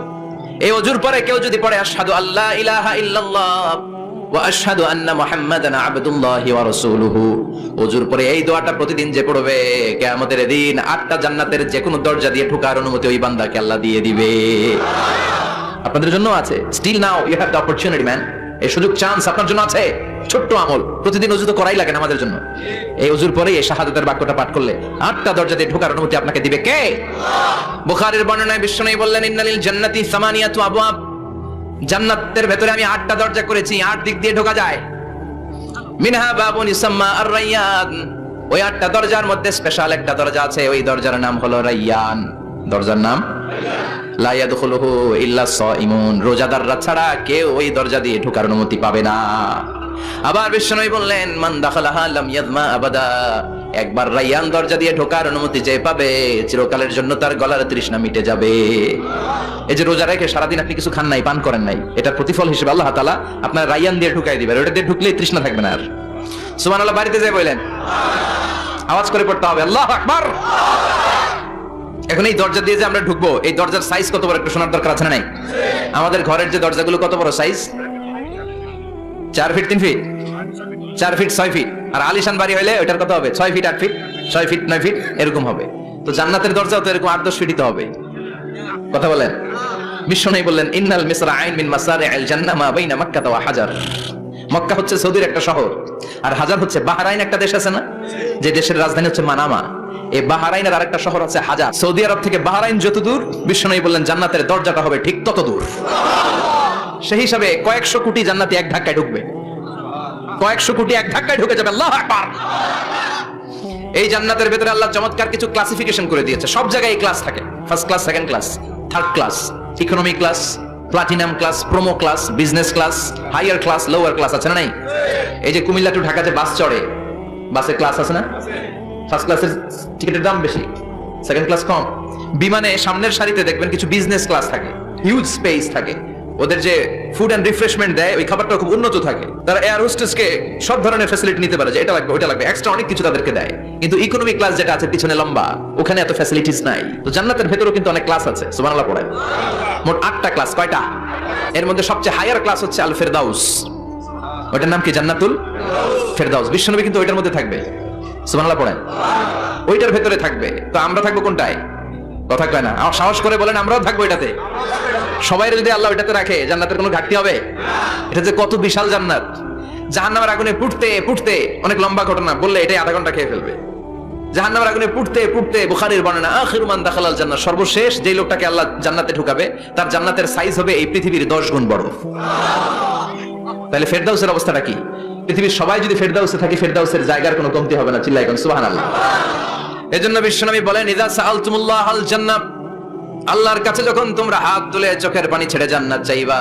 এই ওযুর পরে কেউ যদি পড়ে আশহাদু আল্লা ইলাহা ইল্লাল্লাহ ওয়া আশহাদু আন্না মুহাম্মাদান আবদুল্লাহি ওয়া রাসূলুহু, ওযুর পরে এই দোয়াটা প্রতিদিন যে পড়বে, কিয়ামতের দিন 8টা জান্নাতের যে কোনো দরজা দিয়ে ঢোকার অনুমতি ওই বান্দাকে আল্লাহ দিয়ে দিবে। আপনাদের জন্য আছে। Still now you have the opportunity man. এই সুযোগ, চান্স আপনার জন্য আছে। ছোট্ট আমল, প্রতিদিন ওযু তো করাই লাগে না আমাদের জন্য। এই ওযুর পরে এই শাহাদাতের বাক্যটা পাঠ করলে 8টা দরজা দিয়ে ঢোকার অনুমতি আপনাকে দিবে কে? বুখারীর বর্ণনায় বিশ্বনবী বললেন, ইন্নালিল জান্নাতি সামানিয়াতু আবওয়াব, জান্নাতের ভেতরে আমি 8টা দরজা করেছি, 8 দিক দিয়ে ঢোকা যায়। মিনহা বাবুন ইউসাম্মা আর-রায়্যান, ওই 8টা দরজার মধ্যে স্পেশাল একটা দরজা আছে, ওই দরজার নাম হলো রায়্যান। দরজার নাম লা ইয়াদখুলুহু ইল্লা সাইমুন, রোজাদাররা ছাড়া কেউ ওই দরজা দিয়ে ঢোকার অনুমতি পাবে না। আবার বিশ্বনবী বললেন, মান দাখালাহা লাম ইয়াদমা আবাদা, একবার রায়্যান দরজা দিয়ে ঢোকার অনুমতি যে পাবে, চিরকালের জন্য তার গলার তৃষ্ণা মিটে যাবে। এই যে রোজা রেখে সারাদিন আপনি কিছু খান নাই, পান করেন নাই, এটার প্রতিফল হিসেবে আল্লাহ তাআলা আপনার রায়্যান দিয়ে ঢুকাই দিবেন। ওটা দিয়ে ঢুকলেই তৃষ্ণা থাকবে না আর। সুবহানাল্লাহ। বাড়িতে যাই বলেন, আওয়াজ করে পড়তে হবে আল্লাহু আকবার। এখন এই দরজা দিয়ে যে আমরা ঢুকবো, এই দরজার সাইজ কত বড় একটু শোনার দরকার আছে না নাই? আমাদের ঘরের যে দরজাগুলো কত বড় size? 4 feet 3 feet, 4 feet 6 feet. আর আলিশান বাড়ি হইলে ওটার কত হবে? 6 ফিট 8 ফিট, 6 ফিট 9 ফিট, এরকম হবে। তো জান্নাতের দরজাও তো এরকম 8-10 ফিটই তো হবে। কথা বলেন। বিশ্বনবী বললেন, ইন্নাল মিসরাআইন মিন মাসারি'আল জান্নাহ মা বাইনা মাক্কাহ ওয়া হাজার। মক্কা হচ্ছে সৌদির একটা শহর, আর হাজার হচ্ছে বাহরাইন একটা দেশ আছে না, যে দেশের রাজধানী হচ্ছে মানামা। এই বাহরাইনের আরেকটা শহর আছে হাজার। সৌদি আরব থেকে বাহরাইন যত দূর, বিশ্বনবী বললেন জান্নাতের দরজাটা হবে ঠিক তত দূর। সেই হিসাবে কয়েকশো কোটি জান্নাতি এক ধাক্কায় ঢুকবে, কয়েকশো কোটি এক ধাক্কায় ঢুকে যাবে। আল্লাহু আকবার। এই জান্নাতের ভেতরে আল্লাহ চমৎকার কিছু ক্লাসিফিকেশন করে দিয়েছে। সব জায়গায় এই ক্লাস থাকে, first class, second class, third class, economy class, platinum class, promo class, business class, higher class, lower class আছে না নাই? এই যে কুমিল্লা টু ঢাকা যে বাস চড়ে, বাসের ক্লাস আছে না? ফার্স্ট ক্লাসের টিকিটের দাম বেশি, সেকেন্ড ক্লাস কম। বিমানে সামনের সারিতে দেখবেন কিছু বিজনেস ক্লাস থাকে, হিউজ স্পেস থাকে, ওদের যে ফুড এন্ড রিফ্রেশমেন্ট দেয় ওই খাবারটা খুব উন্নত থাকে। তারা এয়ার হোস্টেসকে সব ধরনের ফ্যাসিলিটি নিতে পারে, যে এটা লাগবে ওটা লাগবে, এক্সট্রা অনেক কিছু তাদেরকে দেয়। কিন্তু ইকোনমি ক্লাস যেটা আছে পিছনে লম্বা, ওখানে এত ফ্যাসিলিটিস নাই। তো জান্নাতের ভেতরেও কিন্তু অনেক ক্লাস আছে, সুবহানাল্লাহ পড়েন। মোট 8টা ক্লাস। কয়টা? এর মধ্যে সবচেয়ে হায়ার ক্লাস হচ্ছে আল ফেরদাউস। ওটার নাম কি? জান্নাতুল ফেরদাউস। বিশ্বনবী কিন্তু ওইটার মধ্যে থাকবে, সুবহানাল্লাহ পড়েন। ওইটার ভেতরে থাকবে। তো আমরা থাকবো কোনটায়? কথা কয় না, আমার সাহস করে বলেন আমরাও থাকবো এটাতে। সবাই যদি আল্লাহ এটাতে রাখে, জান্নাতের কোনো ঘাটতি হবে? এটা যে কত বিশাল জান্নাত! জাহান্নামের আগুনে পুড়তে পুড়তে, অনেক লম্বা ঘটনা বললে এটাই আধা ঘন্টা খেয়ে ফেলবে। জাহান্নামের আগুনে পুড়তে পুড়তে, বুখারীর বর্ণনা, আখিরু মান দাখালাল জান্নাহ, সর্বশেষ যেই লোকটাকে আল্লাহ জান্নাতে ঢুকাবে তার জান্নাতের সাইজ হবে এই পৃথিবীর 10 গুণ বড়। তাহলে ফেরদাউসের অবস্থাটা কি? পৃথিবীর সবাই যদি ফেরদাউসে থাকে, ফেরদাউসের জায়গার কোনো কমতি হবে না। চিল্লায় কোন সুবহানাল্লাহ। এজন্য বিশ্বনবী বলেন, ইযা সাআলতুমুল্লাহাল জান্নাহ, আল্লাহর কাছে যখন তোমরা হাত তুলে চোখের পানি ছেড়ে জান্নাত চাইবা,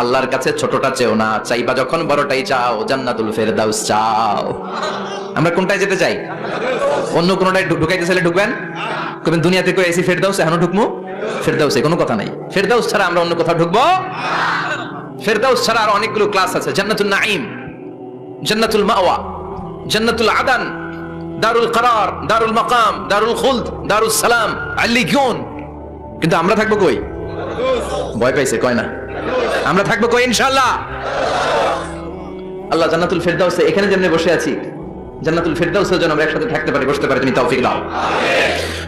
আল্লাহর কাছে ছোটটা চেও না, চাইবা যখন বড়টাই চাও, জান্নাতুল ফেরদাউস চাও। আমরা কোনটায় যেতে চাই? অন্য কোনটায় ঢুকাইতে চাইলে ঢুকবেন? কবেন দুনিয়াতে কই এসি ফেরদাউস, এখনো ঢুকমু ফেরদাউসে? কোনো কথা নাই। ফেরদাউস ছাড়া আমরা অন্য কোথাও ঢুকবো? ফেরদাউস ছাড়া আর অনেকগুলো ক্লাস আছে। জান্নাতুল নাঈম, জান্নাতুল মাওয়া, জান্নাতুল আদান, দারুল করার, দারুল মাকাম, দারুল খুলদ, দারুস সালাম, আল্লিয়ুন। কিন্তু আমরা থাকবো কই? ভয় পাইছে কয় না? আমরা থাকবো কই ইনশাআল্লাহ? আল্লাহ জান্নাতুল ফেরদাউসে, এখানে যেমনি বসে আছি, জান্নাতুল ফেরদাউসে যেন আমরা একসাথে থাকতে পারি, বসতে পারি। তুমি তৌফিক দাও।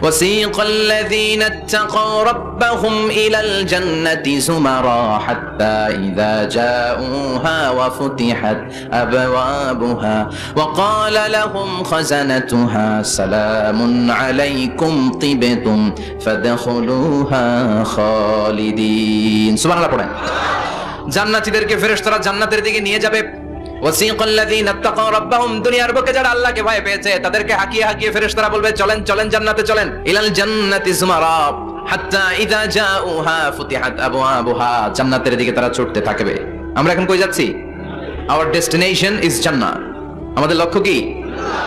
ওয়াসিকাল লাযীনা ইত্তাকাউ রাব্বাহুম ইলাল জান্নাতি যুমারা হাত্তা ইযা জাউহা ওয়া ফুতিহাত আবওয়াবুহা ওয়া ক্বালা লাহুম খাযানাতুহা সালামুন আলাইকুম তিবতুম ফাদখুলুহা খালিদিন। সুবহানাল্লাহ পড়েন। জান্নাতীদেরকে ফেরেশতারা জান্নাতের দিকে নিয়ে যাবে। ওয়াসিকাল লাযীনা ইত্তাকাউ রাব্বাহুম, দুনিয়ার বুকে যারা আল্লাহকে ভয় পেয়েছে তাদেরকে হাকিয়ে হাকিয়ে ফেরেশতারা বলবে, চলেন চলেন জান্নাতে চলেন। ইলাল জান্নাতি যুমারা হাত্তা ইযা জাউহা ফুতিহাত আবওয়াবুহা, জান্নাতের দিকে তারা ছুটতে থাকবে। আমরা এখন কই যাচ্ছি? আওয়ার ডেস্টিনেশন ইজ জান্নাত। আমাদের লক্ষ্য কি?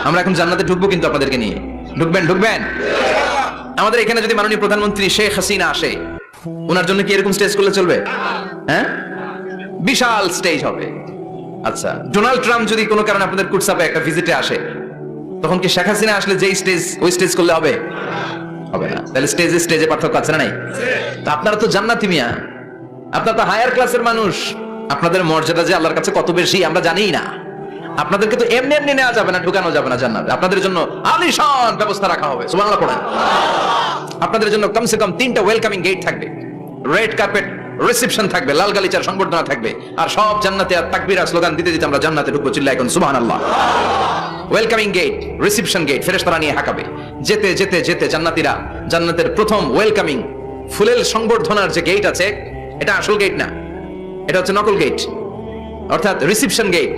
আমরা এখন জান্নাতে ঢুকবো, কিন্তু আপনাদেরকে নিয়ে। ঢুকবেন? ঢুকবেন? আমাদের এখানে যদি মাননীয় প্রধানমন্ত্রী শেখ হাসিনা আসে, ওনার জন্য কি এরকম স্টেজ করলে চলবে? হ্যাঁ, বিশাল স্টেজ হবে। আচ্ছা, ডোনাল্ড ট্রাম্প যদি কোনো কারণে আপনাদের কুটসাপে একটা ভিজিটে আসে, তখন কি শেখ হাসিনা আসলে যেই স্টেজ, ওই স্টেজ করলে হবে? হবে না। তাহলে স্টেজে স্টেজে পার্থক্য আছে না নাই? তো আপনারা তো জান্নাতি মিয়া, আপনারা তো হায়ার ক্লাসের মানুষ। আপনাদের মর্যাদা যে আল্লাহর কাছে কত বেশি আমরা জানিই না। আপনাদেরকে তো এমনি এমনি নেওয়া যাবে না, ঢুকানো যাবে না জান্নাতে। আপনাদের জন্য আলিশান ব্যবস্থা রাখা হবে। সুবহানাল্লাহ পড়েন। আপনাদের জন্য কমসে কম 3টা ওয়েলকামিং গেট থাকবে, রেড কার্পেট রিসেপশন থাকবে, লাল গালিচার সংবর্ধনা থাকবে, আর সব জান্নাতে আর তাকবীর আর স্লোগান দিতে দিতে আমরা জান্নাতে ঢুকবো। চিল্লায় এখন সুবহানাল্লাহ। ওয়েলকামিং গেট, রিসেপশন গেট, ফেরেশতারা নিয়ে হাঁকাবে। যেতে যেতে যেতে জান্নাতীরা জান্নাতের প্রথম ওয়েলকামিং ফুলেল সংবর্ধনার যে গেট আছে, এটা আসল গেট না, এটা হচ্ছে নকল গেট, অর্থাৎ রিসেপশন গেট।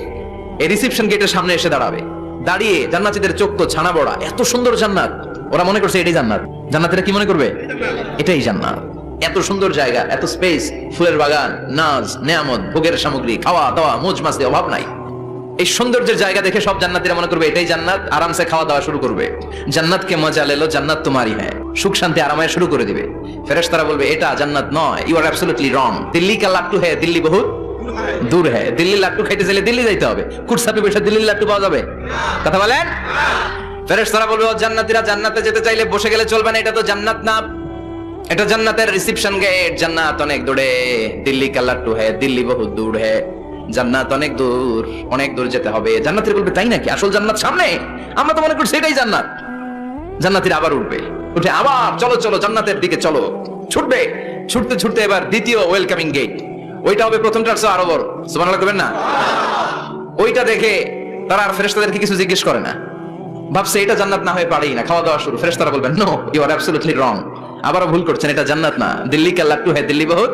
এই রিসেপশন গেটের সামনে এসে দাঁড়াবে। দাঁড়িয়ে জান্নাতীদের চোখ তো ছানা বড়া, এত সুন্দর জান্নাত, ওরা মনে করছে এটাই জান্নাত। জান্নাতীরা কি মনে করবে? এটাই জান্নাত। এত সুন্দর জায়গা, এত স্পেস, ফুলের বাগান, নাজ নেয়ামত, ভোগের সামগ্রী, খাওয়া দাওয়া, মোজ মাস্তি, অভাব নাই। এই সৌন্দর্যের জায়গা দেখে সব জান্নাতীরা মনে করবে এটাই জান্নাত। আরামসে খাওয়া দাওয়া শুরু করবে। জান্নাতকে মজা লেলো, জান্নাত তোমারই হ্যাঁ, সুখ শান্তি আরামায় শুরু করে দিবে। ফেরেশতারা বলবে এটা জান্নাত নয়, you are absolutely wrong. Delhi কা লাট্টু হ্যাঁ, দিল্লি বহুত দূর হ্যাঁ। দিল্লি লাট্টু খাইতে চাইলে দিল্লি যাইতে হবে। কুটসাপে বসে দিল্লির লাট্টু পাওয়া যাবে? কথা বলেন। ফেরেশতারা বলবে জান্নাতীরা জান্নাতে যেতে চাইলে বসে গেলে চলবে না, এটা তো জান্নাত না, এটা জান্নাতের রিসেপশন গেট। জান্নাত অনেক দূরে, দিল্লি কা লাট্টু হ্যাঁ, দিল্লি বহুত দূর হ্যাঁ, জান্নাত অনেক দূর, অনেক দূর যেতে হবে। জান্নাতীরা বলবে তাই নাকি? আসল জান্নাত সামনে, আমরা তো মনে করছি এটাই জান্নাত। জান্নাতীরা আবার উঠবে, উঠে আবার চলো চলো জান্নাতের দিকে চলো, ছুটবে। ছুটতে ছুটতে এবার দ্বিতীয় ওয়েলকামিং গেট, ওইটা হবে প্রথমটার চেয়ে আরো বড়। সুবহানাল্লাহ করবেন না? ওইটা দেখে তারা আর ফেরেশতাদেরকে কিছু জিজ্ঞেস করে না, ভাবছে এটা জান্নাত না হয়ে পারেই না। খাওয়া দাওয়া শুরু। ফেরেশতারা বলবেন no, you are absolutely wrong, আবারও ভুল করছেন, এটা জান্নাত না, দিল্লি কা লাট্টু হ্যাঁ, দিল্লি বহুত।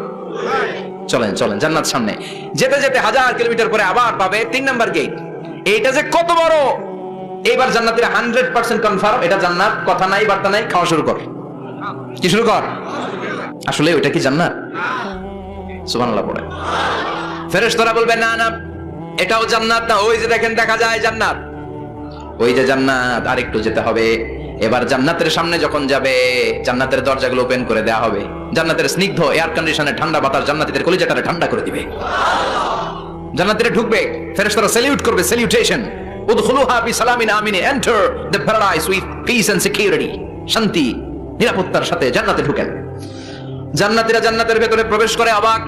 চলেন চলেন জান্নাত সামনে। যেতে যেতে 1000 কিলোমিটার পরে আবার পাবে 3 নাম্বার গেট। এইটা যে কত বড়, এইবার জান্নাতীরা 100% কনফার্ম এটা জান্নাত, কথা নাই বার্তা নাই, খাওয়া শুরু কর। কি শুরু কর? আসলে ওইটা কি জান্নাত? সুবহানাল্লাহ পড়ে। ফেরেশতারা বলবে না না, এটাও জান্নাত না, ওই যে দেখেন দেখা যায় জান্নাত, ওই যে জান্নাত। আরেকটু যেতে হবে। এবার জান্নাতের সামনে যখন যাবে, জান্নাতের দরজাগুলো ওপেন করে দেওয়া হবে। জান্নাতের স্নিগ্ধ এয়ার কন্ডিশনে ঠান্ডা বাতাস জান্নাতীদের কলিজাটারে ঠান্ডা করে দিবে। জান্নাতীরা ঢুকবে, ফেরেশতারা স্যালিউট করবে, স্যালিউটেশন, উদখুলুহা বিসালামিন আমিন, enter the paradise with peace and security, শান্তি নিরাপত্তার সাথে জান্নাতে ঢুকেন। জান্নাতীরা জান্নাতের ভেতরে প্রবেশ করে অবাক,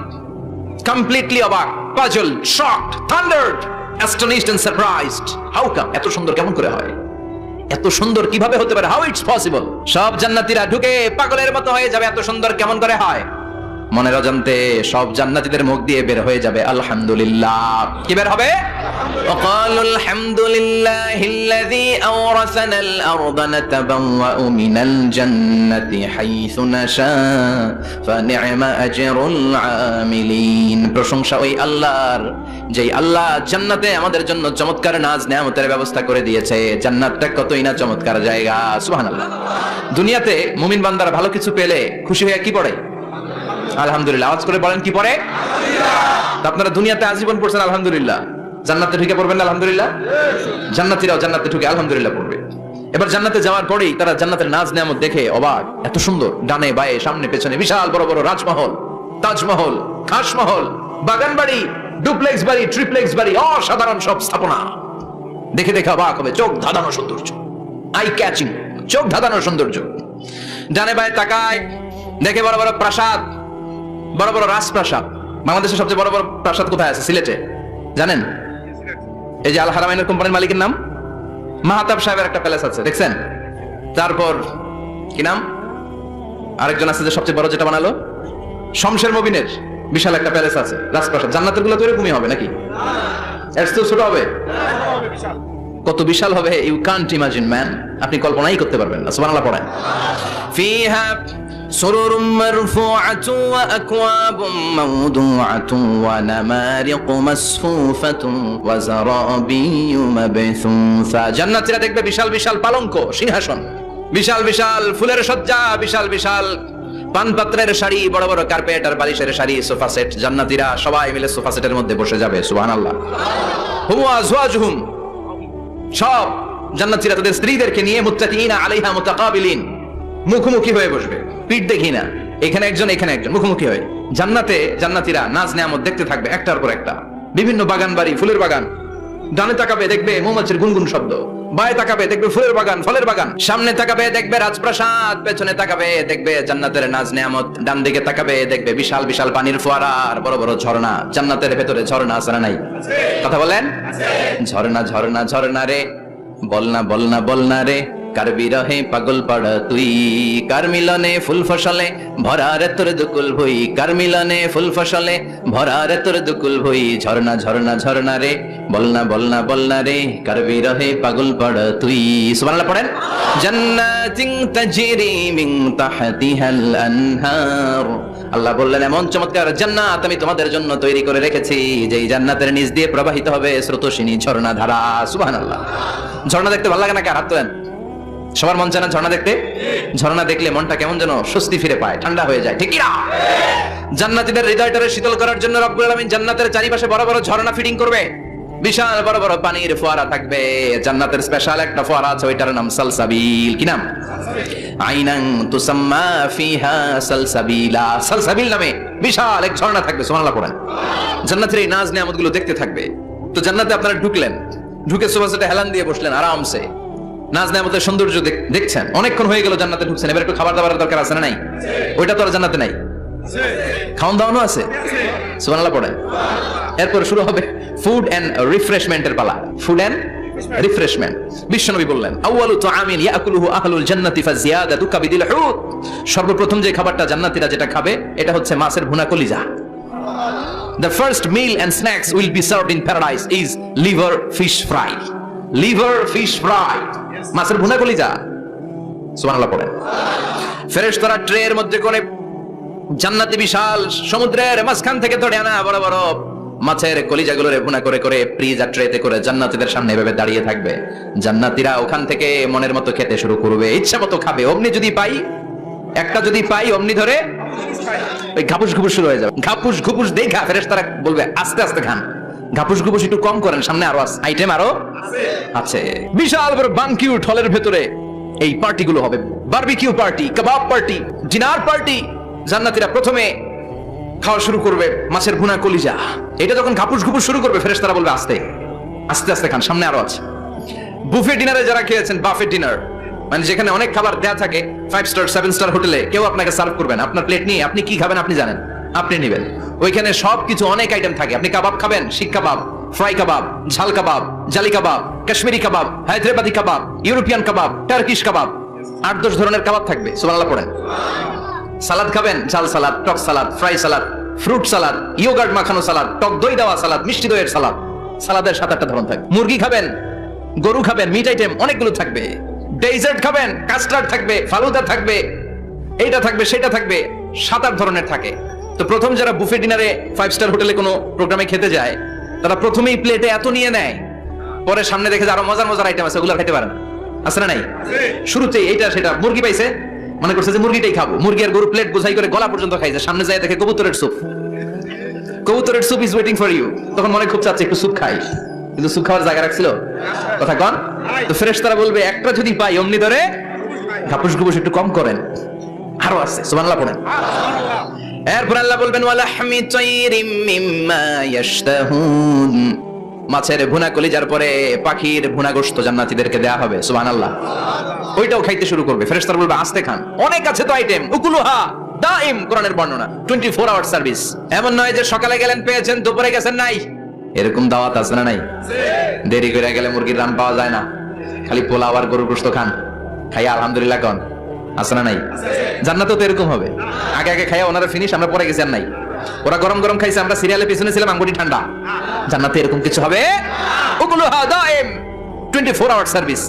কমপ্লিটলি অবাক, puzzled, shocked, thundered, astonished and surprised. How come? এত সুন্দর কেমন করে হয়? এত সুন্দর কিভাবে হতে পারে? How it's possible? সব জান্নাতীরা ঢুকে পাগলের মতো হয়ে যাবে, এত সুন্দর কেমন করে হয়? মনের অজান্তে সব জান্নাতীদের মুখ দিয়ে বের হয়ে যাবে আলহামদুলিল্লাহ। কি বের হবে? وقالوا الحمد لله الذي أورثنا الأرض نتبوأ من الجنة حيث نشاء فنعم أجر العاملين। প্রশংসা ওই আল্লাহর, যেই আল্লাহ জান্নাতে আমাদের জন্য চমৎকার নাজ নেয়ামতের ব্যবস্থা করে দিয়েছে। জান্নাতটা কতই না চমৎকার জায়গা, সুবহানাল্লাহ। দুনিয়াতে মুমিন বান্দারা ভালো কিছু পেলে খুশি হয়ে কি পড়ে? আলহামদুলিল্লাহ। আওয়াজ করে বলেন কি পড়ে? আলহামদুলিল্লাহ। আপনারা দুনিয়াতে আজীবন পড়ছেন আলহামদুলিল্লাহ, জান্নাতে ঢুকে পড়বেন না আলহামদুলিল্লাহ? জান্নাতীরাও জান্নাতে ঢুকে আলহামদুলিল্লাহ পড়বে। এবার জান্নাতে যাওয়ার পরেই তারা জান্নাতের নাজ নেয়ামত দেখে অবাক, এত সুন্দর, ডানে বায়ে সামনে পেছনে বিশাল বড় বড় রাজমহল, তাজমহল, খাসমহল, বাগান বাড়ি, ডুপ্লেক্স বাড়ি, ট্রিপ্লেক্স বাড়ি, অসাধারণ সব স্থাপনা দেখে দেখে অবাক হবে। চোখ ধাঁধানো সৌন্দর্য, আই ক্যাচিং, চোখ ধাঁধানো সৌন্দর্য। ডানে বায়ে তাকায়, দেখে বড় বড় প্রাসাদ, বড় বড় রাজপ্রাসাদ। বাংলাদেশের সবচেয়ে বড় বড় প্রাসাদ কোথায় আছে? সিলেটে, জানেন? এই যে আল হারামাইনের কোম্পানির মালিকের নাম মাহতাব সাহেবের একটা প্যালেস আছে, দেখছেন? তারপর কি নাম আরেকজন আছে যে সবচেয়ে বড় যেটা বানালো, শমশের মবিনের বিশাল একটা প্যালেস আছে, রাজপ্রাসাদ। জান্নাতের গুলো তো এরকমই হবে নাকি? এর চেয়ে ছোট হবে? কত বিশাল হবে, ইউ কান্ট ইমাজিন ম্যান, আপনি কল্পনাই করতে পারবেন না। সুবহানাল্লাহ পড়েন। ফিহা سرر مرفوعة وأكواب موضوعة ونمارق مصفوفة وزرابي مبثوثة। জান্নাতীরা দেখবে বিশাল বিশাল পালঙ্ক, সিংহাসন, বিশাল বিশাল ফুলের সজ্জা, বিশাল বিশাল পানপাত্রের শাড়ি, বড় বড় কার্পেট আর বালিশের শাড়ি, সোফা সেট। জান্নাতীরা সবাই মিলে সোফা সেটের মধ্যে বসে যাবে। সুবহানাল্লাহ। হুম আজওয়াজুহুম, সব জান্নাতীরা তাদের স্ত্রীদেরকে নিয়ে মুত্তাকিনা আলাইহা মুতাকাবিলিন, মুখোমুখি হয়ে বসবে, পিঠ দেখি না, এখানে একজন এখানে একজন, মুখোমুখি হয়ে। জান্নাতে জান্নাতীরা নাজ নেয়ামত দেখতে থাকবে একটার পর একটা, বিভিন্ন বাগান বাড়ি, ফুলের বাগান। ডানে তাকাবে দেখবে মৌমাছির গুনগুন শব্দ, বায়ে তাকাবে দেখবে ফুলের বাগান, ফলের বাগান, সামনে তাকাবে দেখবে রাজপ্রাসাদ, পেছনে তাকাবে দেখবে জান্নাতের নাজ নেয়ামত, ডান দিকে তাকাবে দেখবে বিশাল বিশাল পানির ফোয়ারা আর বড় বড় ঝর্ণা। জান্নাতের ভেতরে ঝর্ণা আছে না নাই? কথা বলেন। ঝর্ণা ঝর্ণা ঝর্ণা রে, বলনা বলনা বলনা রে, কার বিরহে পাগল পাড়া তুই, কার মিলনে ফুল ফসলে ভরা রে তোর দুকুল ভুই, কার মিলনে ফুল ফসলে ভরা রে তোর দুকুল ভুই। ঝর্ণা ঝর্ণা ঝর্ণা রে, বলনা বলনা বলনা রে, কার বিরহে পাগল পাড়া তুই। সুবহানাল্লাহ পড়েন। জান্নাতিন তাজরি মিন তাহতিহাল আনহার, আল্লাহ বললেন এমন চমৎকার জান্নাত আমি তোমাদের জন্য তৈরি করে রেখেছি, যেই জান্নাতের নিচ দিয়ে প্রবাহিত হবে স্রোতস্বিনী ঝর্ণা ধারা। সুবহানাল্লাহ। ঝর্ণা দেখতে ভালো লাগে না? কার হাত তোলেন? সবার মন চায় না ঝর্ণা দেখতে? ঝর্ণা দেখলে মনটা কেমন যেন স্বস্তি ফিরে পায়, ঠান্ডা হয়ে যায়, ঠিক কি না? জান্নাতীদের হৃদয়টারে শীতল করার জন্য রব্বুল আলামিন জান্নাতের চারিপাশে বড় বড় ঝর্ণা ফিডিং করবে, বিশাল বড় বড় পানির ফোয়ারা থাকবে। জান্নাতের স্পেশাল একটা ফোয়ারা আছে, ওইটার নাম সালসাবিল। কি নাম? আইনান তুসাম্মা ফিহা সালসাবিলা, সালসাবিল নামে বিশাল এক ঝর্ণা থাকবে। সুবহানাল্লাহ পড়েন। জান্নাতের এই নাজ নিয়ামতগুলো দেখতে থাকবে। তো জান্নাতে আপনারা ঢুকলেন, ঢুকে সোফা সেটে হেলান দিয়ে বসলেন আরামসে, নাজ নেয়ামতের সৌন্দর্য দেখছেন। অনেকক্ষণ হয়ে গেল জান্নাতে ঢুকছেন, এবার একটু খাবার দাবারের দরকার আছে না নাই? ওইটা তো আর জান্নাতে নাই। খাওয়ান দাওয়ানো আছে। সুবহানাল্লাহ পড়েন। এরপর শুরু হবে ফুড এন্ড রিফ্রেশমেন্টের পালা। Food and refreshment. বিশ্বনবী বললেন আউয়ালু তুআমিন ইয়াকুলুহু আহলুল জান্নাতি ফাজিয়াদাতু কাবিদিল হুত, সর্বপ্রথম যে খাবারটা জান্নাতীরা যেটা খাবে এটা হচ্ছে মাছের ভুনা কলিজা। The first meal and snacks will be served in paradise is liver fish fry. Liver fish fry, মাছের ভুনা কলিজা। সুবহানাল্লাহ পড়েন। ফেরেশতারা ট্রের মধ্যে করে জান্নাতি বিশাল সমুদ্রের মাঝখান থেকে ধরে আনা বড় বড় মাছের কলিজাগুলোরে ভুনা করে করে ফ্রিজার ট্রেতে করে জান্নাতীদের সামনে এভাবে দাঁড়িয়ে থাকবে। জান্নাতীরা ওখান থেকে মনের মতো খেতে শুরু করবে, ইচ্ছা মতো খাবে। অমনি যদি পাই, একটা যদি পাই অমনি ধরে ওই ঘাপুস ঘুপুস শুরু হয়ে যাবে। ঘাপুস ঘুপুস দেখা ফেরেশতারা বলবে আস্তে আস্তে খান, ঘাপুস ঘুপুস একটু কম করেন, সামনে আরো আইটেম আরো আছে। বিশাল বড় বারবিকিউ হলের ভেতরে এই পার্টিগুলো হবে। বারবিকিউ পার্টি, কাবাব পার্টি, ডিনার পার্টি, জান্নাতীরা প্রথমে খাওয়া শুরু করবে মাছের ভুনা কলিজা। এটা যখন ঘাপুস ঘুপুস শুরু করবে, ফেরেশতারা বলবে আস্তে আস্তে আস্তে খান, সামনে আরো আছে। বুফে ডিনারে যারা খেয়েছেন, বাফে ডিনার মানে যেখানে অনেক খাবার দেয়া থাকে, 5 স্টার 7 স্টার হোটেলে কেউ আপনাকে সার্ভ করবেন, আপনার প্লেট নিয়ে আপনি কি খাবেন আপনি জানেন, আপনি নেবেন। ওইখানে সবকিছু অনেক আইটেম থাকে। আপনি কাবাব খাবেন, শিক কাবাব, ফ্রাই কাবাব, ঝাল কাবাব, জালি কাবাব, কাশ্মীরি কাবাব, হায়দ্রাবাদি কাবাব, ইউরোপিয়ান কাবাব, টার্কিশ কাবাব, 8-10 ধরনের কাবাব থাকবে। সুবহানাল্লাহ পড়েন। সালাদ খাবেন, ঝাল সালাদ, টক salad, fry salad, fruit salad, yoghurt মাখানো সালাদ, টক দই দেওয়া সালাদ, মিষ্টি দইয়ের সালাদ। সালাদের 7-8টা ধরন থাকবে। মুরগি খাবেন, গরু খাবেন, মিট আইটেম অনেকগুলো থাকবে। ডেজার্ট খাবেন, কাস্টার্ড থাকবে, ফালুদা থাকবে, এইটা থাকবে, সেটা থাকবে, 7-8 ধরনের থাকে। তো প্রথম যারা বুফে ডিনারে 5 স্টার হোটেলে কোনো প্রোগ্রামে খেতে যায়, তারা প্রথমেই প্লেটে এত নিয়ে নেয়, পরে সামনে দেখে যে আরো মজার মজার আইটেম আছে, ওগুলো খেতে পারে না। আছে না নাই? শুরুতেই এইটা সেটা মুরগি পাইছে, মনে করছে যে মুরগিটাই খাবো, মুরগি আর গরু প্লেট বোঝাই করে গলা পর্যন্ত খাইছে, সামনে যায় দেখে কবুতরের স্যুপ। কবুতরের soup is waiting for you. তখন মনে খুব চাচ্ছে একটু স্যুপ খাই, কিন্তু স্যুপ খাওয়ার জায়গা রাখছিল কথা কন। তো ফেরেশতারা বলবে একটা যদি পাই অমনি ধরে ঘাপুস ঘুপুস একটু কম করেন, আরো আছে। সুবহানাল্লাহ পড়েন। এরপর আল্লাহ বলবেন ওয়ালাহমি তাইরিম মিম্মা ইয়াশতাহুন, মাছের ভুনা কলিজার পরে পাখির ভুনা গোশত জান্নাতীদেরকে দেয়া হবে। সুবহানাল্লাহ। ওইটাও খাইতে শুরু করবে। ফেরেশতারা বলবে আস্তে খান, অনেক আছে তো আইটেম। উকুলুহা দাইম, কোরআনের বর্ণনা, 24 আওয়ার সার্ভিস। এমন নয় যে সকালে গেলেন পেয়েছেন, দুপুরে গেছেন নাই। এরকম দাওয়াত আছে না নাই? দেরি করে গেলে মুরগির রান পাওয়া যায় না, খালি পোলাও আর গরুর গোশত খান, খাইয়া আলহামদুলিল্লাহ কোন আছে না নাই? জান্নাতেও তো এরকম হবে। আগে আগে খাইয়া ওনারা ফিনিশ, আমরা পরে গেছি আর নাই। ওরা গরম গরম খাইছে, আমরা সিরিয়ালে পিছনে ছিলাম, আঙ্গুটি ঠান্ডা। জান্নাতে এরকম কিছু হবে। উকুলুহা দাইম, 24 আওয়ার সার্ভিস।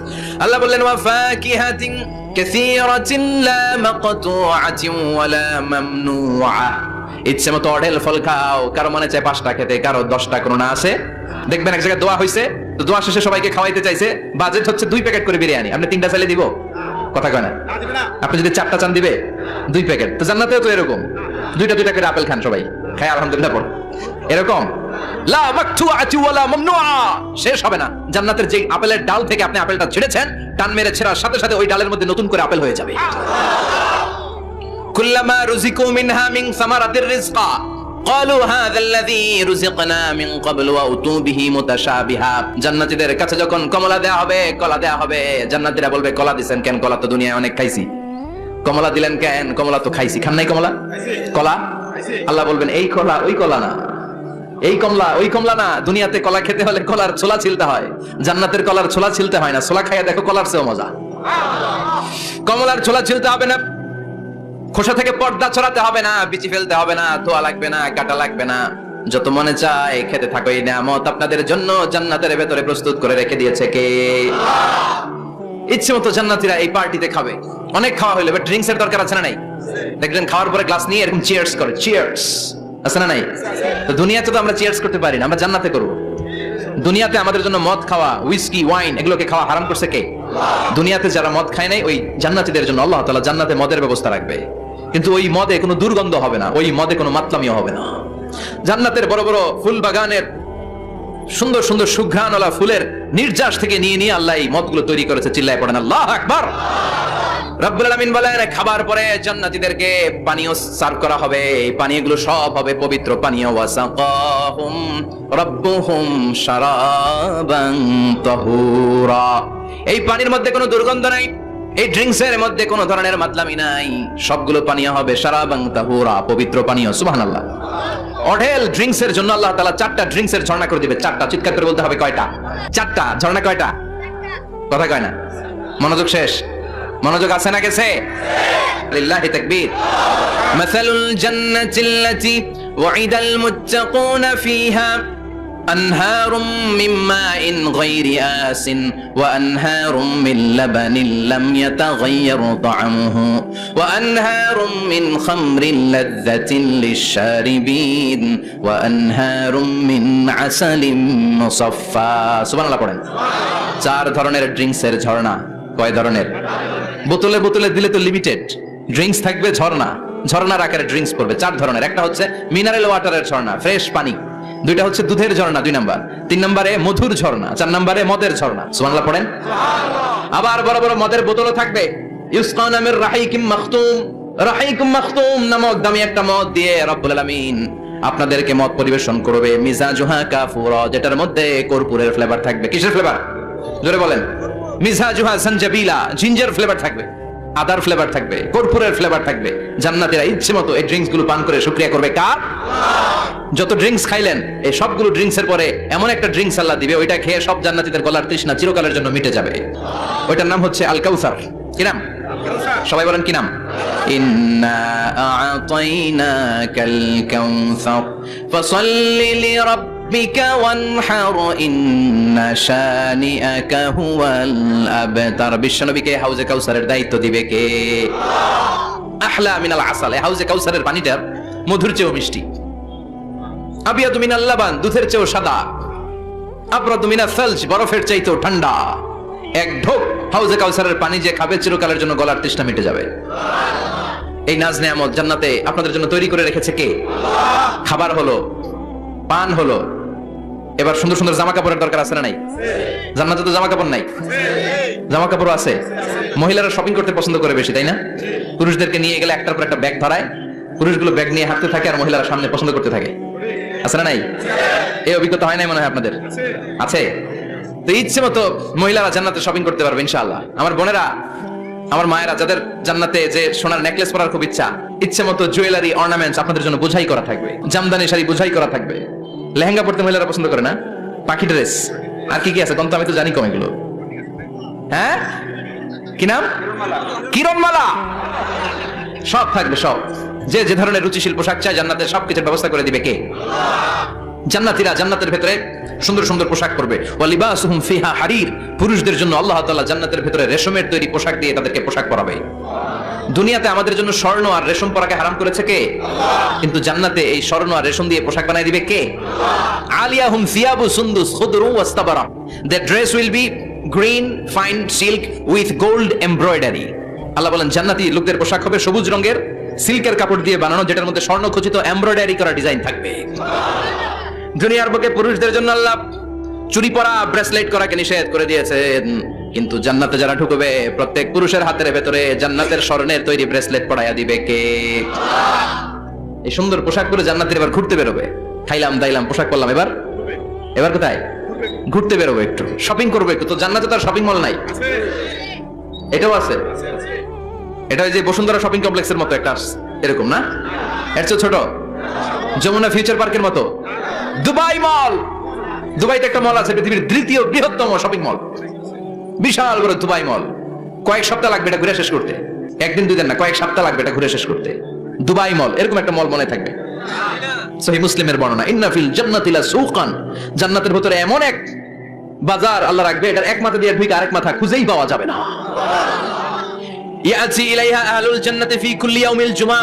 আল্লাহ বললেন ওয়া ফাকিহাতিন কাসীরাতিন লা মাকতুআতিন ওয়া লা মামনুআ, ইচ্ছে মতো অঢেল ফল খাও। কারো মনে চায় 5টা খেতে, কারো 10টা, কোনো না আছে। দেখবেন এক জায়গায় দোয়া হইছে, তো দোয়া শেষে সবাইকে খাওয়াইতে চাইছে, বাজেট হচ্ছে 2 প্যাকেট করে বিরিয়ানি, আপনি 3টা চাইলে দিব? কথা কয় না। আপনি যদি 4টা চান দিবে 2 প্যাকেট। তো জান্নাতেও তো এরকম, 2টা করে আপেল খান সবাই, খায় আলহামদুলিল্লাহ পড়। এরকম লা মাকতুআতু ওয়া লা মামনুআ, শেষ হবে না। জান্নাতের যে আপেলের ডাল থেকে আপনি আপেলটা ছিঁড়েছেন, টান মেরে ছেঁড়ার সাথে সাথে ওই ডালের মধ্যে নতুন করে আপেল হয়ে যাবে। কুল্লামা রুজিকু মিনহা মিন সামারাতির রিজকা ক্বালু হাযাল্লাযী রুজিকনা মিন ক্বাবলু ওয়া উতু বিহি মুতাশাবিহা। জান্নাতীদের কাছে যখন কমলা দেয়া হবে, কলা দেয়া হবে, জান্নাতীরা বলবে কলা দিবেন কেন? কলা তো দুনিয়ায় অনেক খাইছি। কমলা দিলেন কেন? কমলা তো খাইছি। খান নাই কমলা? কলা? আল্লাহ বলবেন এই কলা ওই কলা না, এই কমলা ওই কমলা না। দুনিয়াতে কলা খেতে হলে কলার ছোলা ছিলতে হয়, জান্নাতের কলার ছোলা ছিলতে হয় না। ছোলা খাইয়া দেখো, কলার চেয়েও মজা। কমলার ছোলা ছিলতে হবে না, খোসা থেকে পর্দা ছড়াতে হবে না, বিচি ফেলতে হবে না, ধোয়া লাগবে না, কাটা লাগবে না। যত মনে চায় খেতে থাকো। এই নিয়ামত আপনাদের জন্য জান্নাতের ভেতরে প্রস্তুত করে রেখে দিয়েছে কে? ইচ্ছে মতো জান্নাতীরা এই পার্টিতে খাবে। অনেক খাওয়া হইলো, বাট ড্রিঙ্কস এর দরকার আছে না নাই? দেখবেন খাওয়ার পরে গ্লাস নিয়ে এরকম চিয়ার্স করে, চিয়ার্স আছে না নাই? তো দুনিয়াতে তো আমরা চিয়ার্স করতে পারি না, আমরা জান্নাতে করব। দুনিয়াতে আমাদের জন্য মদ খাওয়া, উইস্কি, ওয়াইন এগুলোকে খাওয়া হারাম করছে কে? দুনিয়াতে যারা মদ খায় নাই, ওই জান্নাতীদের জন্য আল্লাহ তাআলা জান্নাতে মদের ব্যবস্থা রাখবে। কিন্তু ওই মদে কোনো দুর্গন্ধ হবে না, ওই মদে কোনো মাতলামিও হবে না। জান্নাতের বড় বড় ফুল বাগানের সুন্দর সুন্দর সুঘ্রাণওয়ালা ফুলের নির্যাস থেকে নিয়ে নিয়ে আল্লাহ এই মদগুলো তৈরি করেছে। চিল্লায় পড়েন আল্লাহু আকবার। রব্বুল আলামিন বলেন খাবার পরে জান্নাতীদেরকে পানীয় সার্ভ করা হবে। এই পানীয়গুলো সব হবে পবিত্র পানীয়। ওয়াসাকাহুম রাব্বুহুম শারাবান তাহুরা, এই পানির মধ্যে কোনো দুর্গন্ধ নাই, এই ড্রিঙ্কস এর মধ্যে কোনো ধরনের মাতলামি নাই। সবগুলো পানীয় হবে শারাবান তাহুরা, পবিত্র পানীয়। সুবহানাল্লাহ। অঢেল ড্রিঙ্কস এর জন্য আল্লাহ তাআলা 4টা ড্রিঙ্কস এর ঝর্ণা করে দিবে। 4টা, চিৎকার করে বলতে হবে কয়টা? 4টা। ঝর্ণা কয়টা? কথা কয় না, মনোযোগ শেষ। মনোযোগ আছে না গেছে? লিল্লাহি তাকবীর। মাসালুল জান্নাতিল্লাতী ওয়াইদাল মুত্তাকুনা ফিহা আনহারুম মিন মাইন গায়রি আসিন ওয়া আনহারুম মিন লাবানিন লাম ইয়াতাগায়্যার তা'আমুহু ওয়া আনহারুম মিন খামরিন লাযযাতিন লিশ-শারিবিন ওয়া আনহারুম মিন আসালিন মুসাফফা। সুবহানাল্লাহ পড়েন। 4 ধরনের ড্রিঙ্কসের ঝর্ণা। কয় ধরনের? বোতলে বোতলে দিলে তো লিমিটেড ড্রিঙ্কস থাকবে, ঝর্ণা ঝর্ণার আকারে ড্রিঙ্কস পড়বে 4 ধরনের। একটা হচ্ছে মিনারেল ওয়াটারের ঝর্ণা, ফ্রেশ পানি। 2টা হচ্ছে দুধের ঝর্ণা 2 নাম্বার। 3 নম্বরে মধুর ঝর্ণা, 4 নম্বরে মদের ঝর্ণা। সুবহানাল্লাহ পড়েন। আবার বড় বড় মদের বোতলও থাকবে। ইউসকানা মির রাহিকিম মাখতুম, রাহিকুম মাখতুম নামক দামি একটা মদ দিয়ে রব্বুল আলামিন আপনাদেরকে মদ পরিবেশন করবে, মিজাজুহা কাফুরা, যেটার মধ্যে কর্পূরের ফ্লেভার থাকবে। কিসের ফ্লেভার? জোরে বলেন। মিজাজুহা সানজাবিলা, জিঞ্জার ফ্লেভার থাকবে, আদার ফ্লেভার থাকবে, কর্পূরের ফ্লেভার থাকবে। জান্নাতীরা ইচ্ছে মতো এই ড্রিঙ্কস গুলো পান করে শুকরিয়া করবে কার? যত ড্রিঙ্কস খাইলেন এই সবগুলো ড্রিঙ্কস এর পরে এমন একটা ড্রিঙ্কস আল্লাহ দিবে, ওইটা খেয়ে সব জান্নাতীদের গলার তৃষ্ণা চিরকালের জন্য মিটে যাবে। ওইটার নাম হচ্ছে আল কাউসার। কি নাম? সবাই বলেন কি নাম? ইন্না আ'তাইনাকাল কাউসার ফাসাল্লি লিরাব্বিকা ওয়ানহার ইন্না শানিআকা হুয়াল আবতার। বিশ্বনবীকে হাউজে কাউসারের দায়িত্ব দিবে কে? আহলা মিনাল আসাল। হাউজে কাউসারের পানিটা মধুর চেয়েও মিষ্টি, আবিয়াদু মিনাল লাবান, দুধের চেয়েও সাদা, আবরাদু মিনাস সালজ, বরফের চাইতেও ঠান্ডা। এক ঢোক হাউজে কাউসারের পানি যে খাবে চিরকালের জন্য গলার তৃষ্ণা মিটে যাবে। এই নাজ নেয়ামত জান্নাতে আপনাদের জন্য তৈরি করে রেখেছে কে? খাবার হলো, পান হলো, এবার সুন্দর সুন্দর জামা কাপড়ের দরকার আছে না নাই? জান্নাতে তো জামা কাপড় নাই, জামা কাপড় আছে। মহিলারা শপিং করতে পছন্দ করে বেশি, তাই না? পুরুষদেরকে নিয়ে গেলে একটার পর একটা ব্যাগ ধরায়, পুরুষগুলো ব্যাগ নিয়ে হাঁটতে থাকে আর মহিলারা সামনে পছন্দ করতে থাকে। আছে না নাই? এই অভিজ্ঞতা হয় নাই মনে হয় আপনাদের? আছে। তো ইচ্ছে মতো মহিলারা জান্নাতে শপিং করতে পারবে ইনশাআল্লাহ। আমার বোনেরা, আমার মায়েরা, যাদের জান্নাতে যে সোনার নেকলেস পরার খুব ইচ্ছে মতো জুয়েলারি অর্নামেন্টস আপনাদের জন্য বোঝাই করা থাকবে, জামদানি শাড়ি বোঝাই করা থাকবে। লেহেঙ্গা পড়তে মহিলারা পছন্দ করে না? পাখি ড্রেস, আর কি কি আছে কোন তো আমি তো জানি কম এগুলো। হ্যাঁ, কি নাম? কিরণমালা, সব থাকবে সব। যে যে ধরনের রুচিশীল পোশাক চায় জান্নাতের সবকিছুর ব্যবস্থা করে দিবে কে? জান্নাতীরা জান্নাতের ভেতরে সুন্দর সুন্দর পোশাক পরবে। ওয়ালিবাসুহুম ফিহা হারির, পুরুষদের জন্য আল্লাহ তাআলা জান্নাতের ভেতরে রেশমের তৈরি পোশাক দিয়ে তাদেরকে পোশাক পরাবে। দুনিয়াতে আমাদের জন্য স্বর্ণ আর রেশম পরাকে হারাম করেছে কে? কিন্তু জান্নাতে এই স্বর্ণ আর রেশম দিয়ে পোশাক বানাই দিবে কে? আলিয়াহুম সিয়াবু সুন্দুস খুদরু ওয়াস্তাবারা, the dress will be green fine silk with gold embroidery. আল্লাহ বলেন জান্নাতি লোকদের পোশাক হবে সবুজ রঙের সিল্কের কাপড় দিয়ে বানানো, যেটার মধ্যে স্বর্ণ খচিত এমব্রয়ডারি করা ডিজাইন থাকবে। দুনিয়ার বুকে পুরুষদের জন্য আল্লাহ চুরি পরা, ব্রেসলেট করাকে নিষেধ করে দিয়েছেন, কিন্তু জান্নাতে যারা ঢুকবে প্রত্যেক পুরুষের হাতের ভেতরে জান্নাতের স্বর্ণের তৈরি ব্রেসলেট পরাইয়া দিবে কে? এই সুন্দর পোশাক পরে জান্নাতের এবার ঘুরতে বেরোবে। খাইলাম দাইলাম পোশাক পরলাম, এবার এবার কোথায়? ঘুরতে বেরোবে, একটু শপিং করবে একটু। তো জান্নাতে তো আর শপিং মল নাই, এটাও আছে। এটা ওই যে বসুন্ধরা শপিং কমপ্লেক্সের মতো একটা এরকম না, এর চেয়ে ছোট, যমুনা ফিউচার পার্কের মতো। দুবাই মল, দুবাইতে একটা মল আছে, পৃথিবীর দ্বিতীয় বৃহত্তম শপিং মল, বিশাল বড় দুবাই মল। কয়েক সপ্তাহ লাগবে এটা ঘুরে শেষ করতে, একদিন দুই দিন না, কয়েক সপ্তাহ লাগবে এটা ঘুরে শেষ করতে। দুবাই মল, এরকম একটা মল মনে থাকবে। সহিহ মুসলিমের বর্ণনা, ইন্না ফিল জান্নাতি লা সুকান, জান্নাতের ভিতরে এমন এক বাজার আল্লাহ রাখবে, এটার এক মাথা দিয়ে ঢুকে আরেক মাথা খুঁজেই পাওয়া যাবে না। ইয়াতি ইলাইহা আহলুল জান্নাতি ফি কুল্লি ইয়াউমিল জুমআ,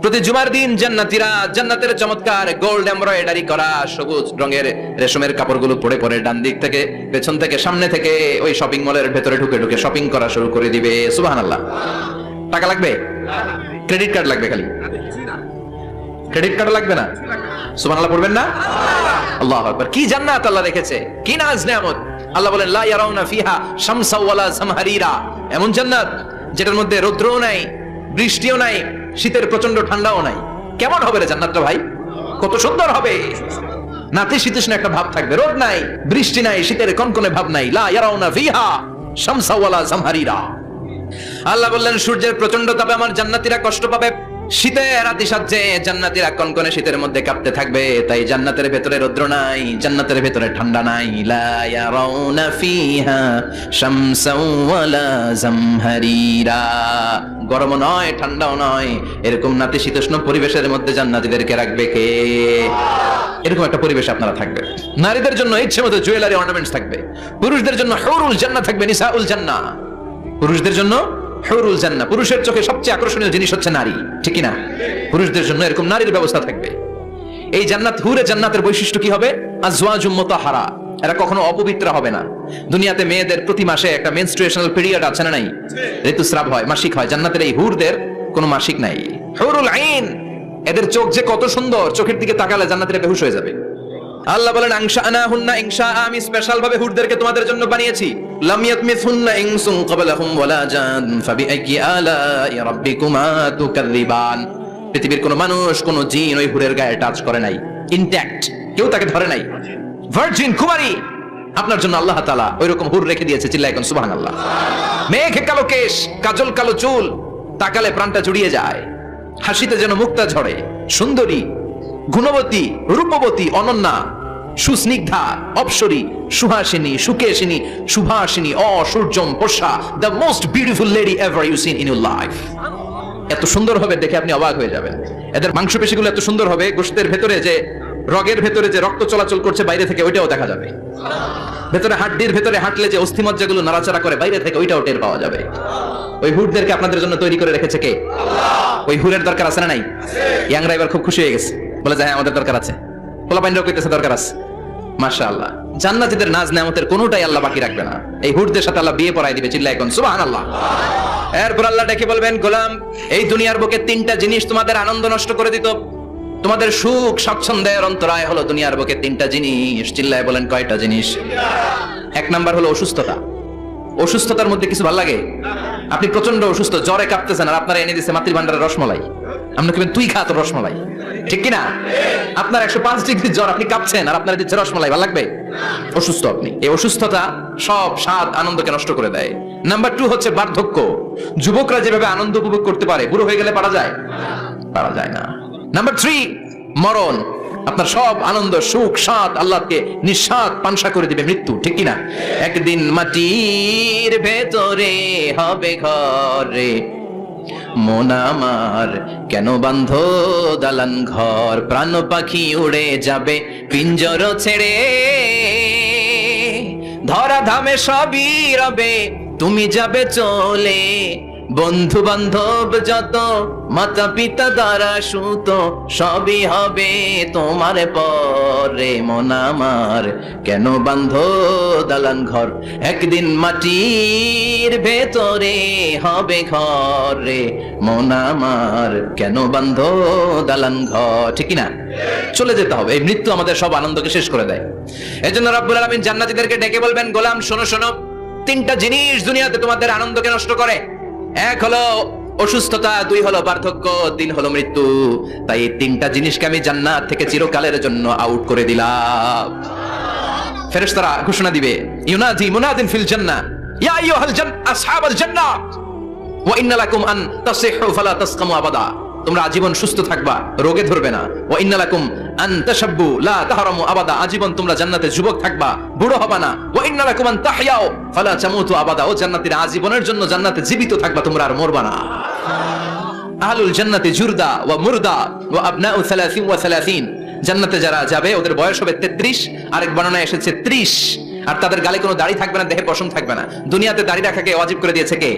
প্রতি জুমার দিন জান্নাতীরা জান্নাতের চমৎকার গোল্ড এমব্রয়ডারি করা সবুজ রঙের রেশমের কাপড়গুলো পরে পরে ডান দিক থেকে, পেছন থেকে, সামনে থেকে ওই শপিং মলের ভেতরে ঢুকে ঢুকে শপিং করা শুরু করে দিবে। সুবহানাল্লাহ। টাকা লাগবে? ক্রেডিট কার্ড লাগবে, খালি ক্রেডিট কার্ড লাগবে না? সুবহানাল্লাহ পড়বেন না? আল্লাহু আকবার। কি জান্নাত আল্লাহ রেখেছে, কি নাজ নেয়ামত। আল্লাহ বলেন লা ইয়ারাউনা ফিহা শামসা ওয়ালা জামহারিরা, এমন জান্নাত যেটার মধ্যে রৌদ্রও নাই, বৃষ্টিও নাই, শীতের প্রচন্ড ঠান্ডাও নাই। কেমন হবে রে জান্নাতটা ভাই? কত সুন্দর হবে। নাতিশীতোষ্ণ একটা ভাব থাকবে, রোদ নাই, বৃষ্টি নাই, শীতের কনকনে ভাব নাই। লা ইয়ারাউনা ফিহা শামসা ওয়ালা জামহারিরা। আল্লাহ বললেন সূর্যের প্রচন্ড তাপে আমার জান্নাতীরা কষ্ট পাবে, শীতের আতিশয্যে জান্নাতীরা কনকনে শীতের মধ্যে কাঁপতে থাকবে। তাই জান্নাতের ভেতরে রৌদ্র নাই, জান্নাতের ভেতরে ঠান্ডা নাই। লা ইয়ারাউনা ফিহা শামসাও ওয়ালা জামহারিরা, গরম নয় ঠান্ডাও নয়, এরকম নাতিশীতোষ্ণ পরিবেশের মধ্যে জান্নাতীদেরকে রাখবে কে? এরকম একটা পরিবেশ আপনারা থাকবে। নারীদের জন্য ইচ্ছে মতো জুয়েলারি অর্নামেন্টস থাকবে, পুরুষদের জন্য হুরুল জান্নাহ থাকবে, নিসাউল জান্নাহ। পুরুষদের জন্য হুরুল জান্নাহ, পুরুষের চোখে সবচেয়ে আকর্ষণীয় জিনিস হচ্ছে নারী, ঠিক কি না? পুরুষদের জন্য এরকম নারীর ব্যবস্থা থাকবে। এই জান্নাত, হুরে জান্নাতের বৈশিষ্ট্য কি হবে? আজওয়াজুম মুতাহহারা, এরা কখনো অপবিত্র হবে না। দুনিয়াতে মেয়েদের প্রতি মাসে একটা মেনস্ট্রুয়েশনাল পিরিয়ড আছে না নাই? ঋতুস্রাব হয়, মাসিক হয়। জান্নাতের এই হুরদের কোনো মাসিক নাই। হুরুল আইন, এদের চোখ যে কত সুন্দর, চোখের দিকে তাকালে জান্নাতীরা বেহুশ হয়ে যাবে। আল্লাহ বলেন আনশাআনাহুন্না ইনশাআ, আমি স্পেশাল ভাবে হুরদেরকে তোমাদের জন্য বানিয়েছি। লাম ইয়াতমিসুন্না ইনসুন ক্বাবলাহুম ওয়ালা জান ফাবিআইয়ি আলাই রাব্বিকুমা তুকাযযিবান। পৃথিবীর কোন মানুষ কোন জিন ওই হুরের গায়ে টাচ করে নাই, ইনট্যাক্ট, কেউ তাকে ধরে নাই। ভার্জিন কুমারী, আপনার জন্য আল্লাহ তাআলা ওইরকম হুর রেখে দিয়েছে। চিল্লায় এখন সুবহানাল্লাহ। মেঘে কালো কেশ, কাজল কালো চুল, তাকালে প্রাণটা জুড়িয়ে যায়, হাসিতে যেন মুক্তা ঝরে, সুন্দরী, গুণবতী, রূপবতী, অনন্যা, সুস্নিগ্ধা, অপ্সরী, সুহাসিনী, সুকেশিনী, সুভাষিনী, অসূর্যম পোষা, the most beautiful lady ever you seen in your life. এত সুন্দর হবে দেখে আপনি অবাক হয়ে যাবেন। এদের মাংসপেশিগুলো এত সুন্দর হবে, গোশতের ভেতরে যে রগের ভেতরে যে রক্ত চলাচল করছে বাইরে থেকে ওইটাও দেখা যাবে, ভেতরে হাড্ডির ভেতরে হাঁটলে যে অস্থিমজ্জাগুলো নাড়াচাড়া করে বাইরে থেকে ওইটাও টের পাওয়া যাবে। ওই হুরদেরকে আপনাদের জন্য তৈরি করে রেখেছে কে? ওই হুরের দরকার আছে না নাই? ইয়াংরা এবার খুব খুশি হয়ে গেছে, বলে যে হ্যাঁ আমাদের দরকার আছে। পোলাপাইনরাও কইতেছে দরকার আছে। মাশাআল্লাহ, জান্নাতীদের নাজ নেয়ামতের কোনোটাই আল্লাহ বাকি রাখবে না। এই হুরদের সাথে আল্লাহ বিয়ে পড়ায় দিবে। চিল্লায় এখন সুবহানাল্লাহ। এরপর আল্লাহ ডেকে বলবেন, গোলাম, এই দুনিয়ার বুকে তিনটা জিনিস তোমাদের আনন্দ নষ্ট করে দিত, তোমাদের সুখ স্বাচ্ছন্দ্যের অন্তরায় হলো দুনিয়ার বুকে তিনটা জিনিস। চিল্লায় বলেন কয়টা জিনিস? এক নাম্বার হলো অসুস্থতা। অসুস্থতার মধ্যে কিছু ভালো লাগে? আপনি প্রচন্ড অসুস্থ, জ্বরে কাঁপতেছেন, আর আপনারা এনে দিচ্ছে মাতৃ ভান্ডারের রসমলাই। আপনি কেবেন তুই খা তোর রসমলাই, ঠিক কিনা? আপনার 105 ডিগ্রি জ্বর, আপনি কাঁপছেন, আর আপনারা দিচ্ছে রসমলাই, ভালো লাগবে? অসুস্থ আপনি। এই অসুস্থতা সব স্বাদ আনন্দকে নষ্ট করে দেয়। নাম্বার 2 হচ্ছে বার্ধক্য। যুবকরা যেভাবে আনন্দ উপভোগ করতে পারে, বুড়ো হয়ে গেলে পারা যায়? পারা যায় না। নাম্বার 3 মরণ। আপনার সব আনন্দ, সুখ, স্বাদ আল্লাহকে নিঃস্বাদ পানসা করে দিবে মৃত্যু, ঠিক কিনা? একদিন মাটির ভেতরে হবে ঘরে, মন আমার কেন বান্ধ দালান ঘর, প্রাণ পাখি উড়ে যাবে পিঞ্জর ছেড়ে, ধরা ধামে সবই রবে তুমি যাবে চলে, বন্ধু বান্ধব যত, মাতা পিতা দ্বারা সুত, সবই হবে তোমার পরে, মন আমার কেন বান্ধ দালান ঘর, একদিন মাটির ভেতরে হবে ঘরে, মন আমার কেন বান্ধ দালান ঘর, ঠিক না? চলে যেতে হবে। এই মৃত্যু আমাদের সব আনন্দকে শেষ করে দেয়। এজন্য রব্বুল আলামিন জান্নাতীদেরকে ডেকে বলবেন, গোলাম শোনো শোনো, তিনটা জিনিস দুনিয়াতে তোমাদের আনন্দকে নষ্ট করে। এক হলো অসুস্থতা, 2 হলো বার্ধক্য, 3 হলো মৃত্যু। তাই এই তিনটা জিনিসকে আমি জান্নাত থেকে চিরকালের জন্য আউট করে দিলাম। ফেরেশতারা ঘোষণা দিবে, ইউনাদি মুনাদিন ফিল জান্নাহ, ইয়া আইয়ুহাল আসহাবাল জান্নাহ ওয়া ইন্না লাকুম আন তাসিহু ফালা তাসকামু আবাদা। তোমরা আজীবন সুস্থ থাকবা, রোগে ধরবে না। ওয়া ইন্না লাকুম আন তাশাব্বু লা তাহরামু আবাদা। আজীবন তোমরা জান্নাতে যুবক থাকবা, বুড়ো হবে না। ওয়া ইন্না লাকুম আন তাহইয়াও ফালা তামুতু আবাদা। ও জান্নাতীরা, আজীবনের জন্য জান্নাতে জীবিত থাকবা, তোমরা আর মরবা না। আহলুল জান্নাতি জুরদা ওয়া মুরদা ওয়া আবনাউ 30 ওয়া 30। জান্নাতে যারা যাবে ওদের বয়স হবে 33, আরেক বর্ণনায় এসেছে 30। আর তাদের গালে কোনো দাড়ি থাকবে না, দেহে পশম থাকবে না। দুনিয়াতে দাড়ি রাখাকে ওয়াজিব করে দিয়েছে কে?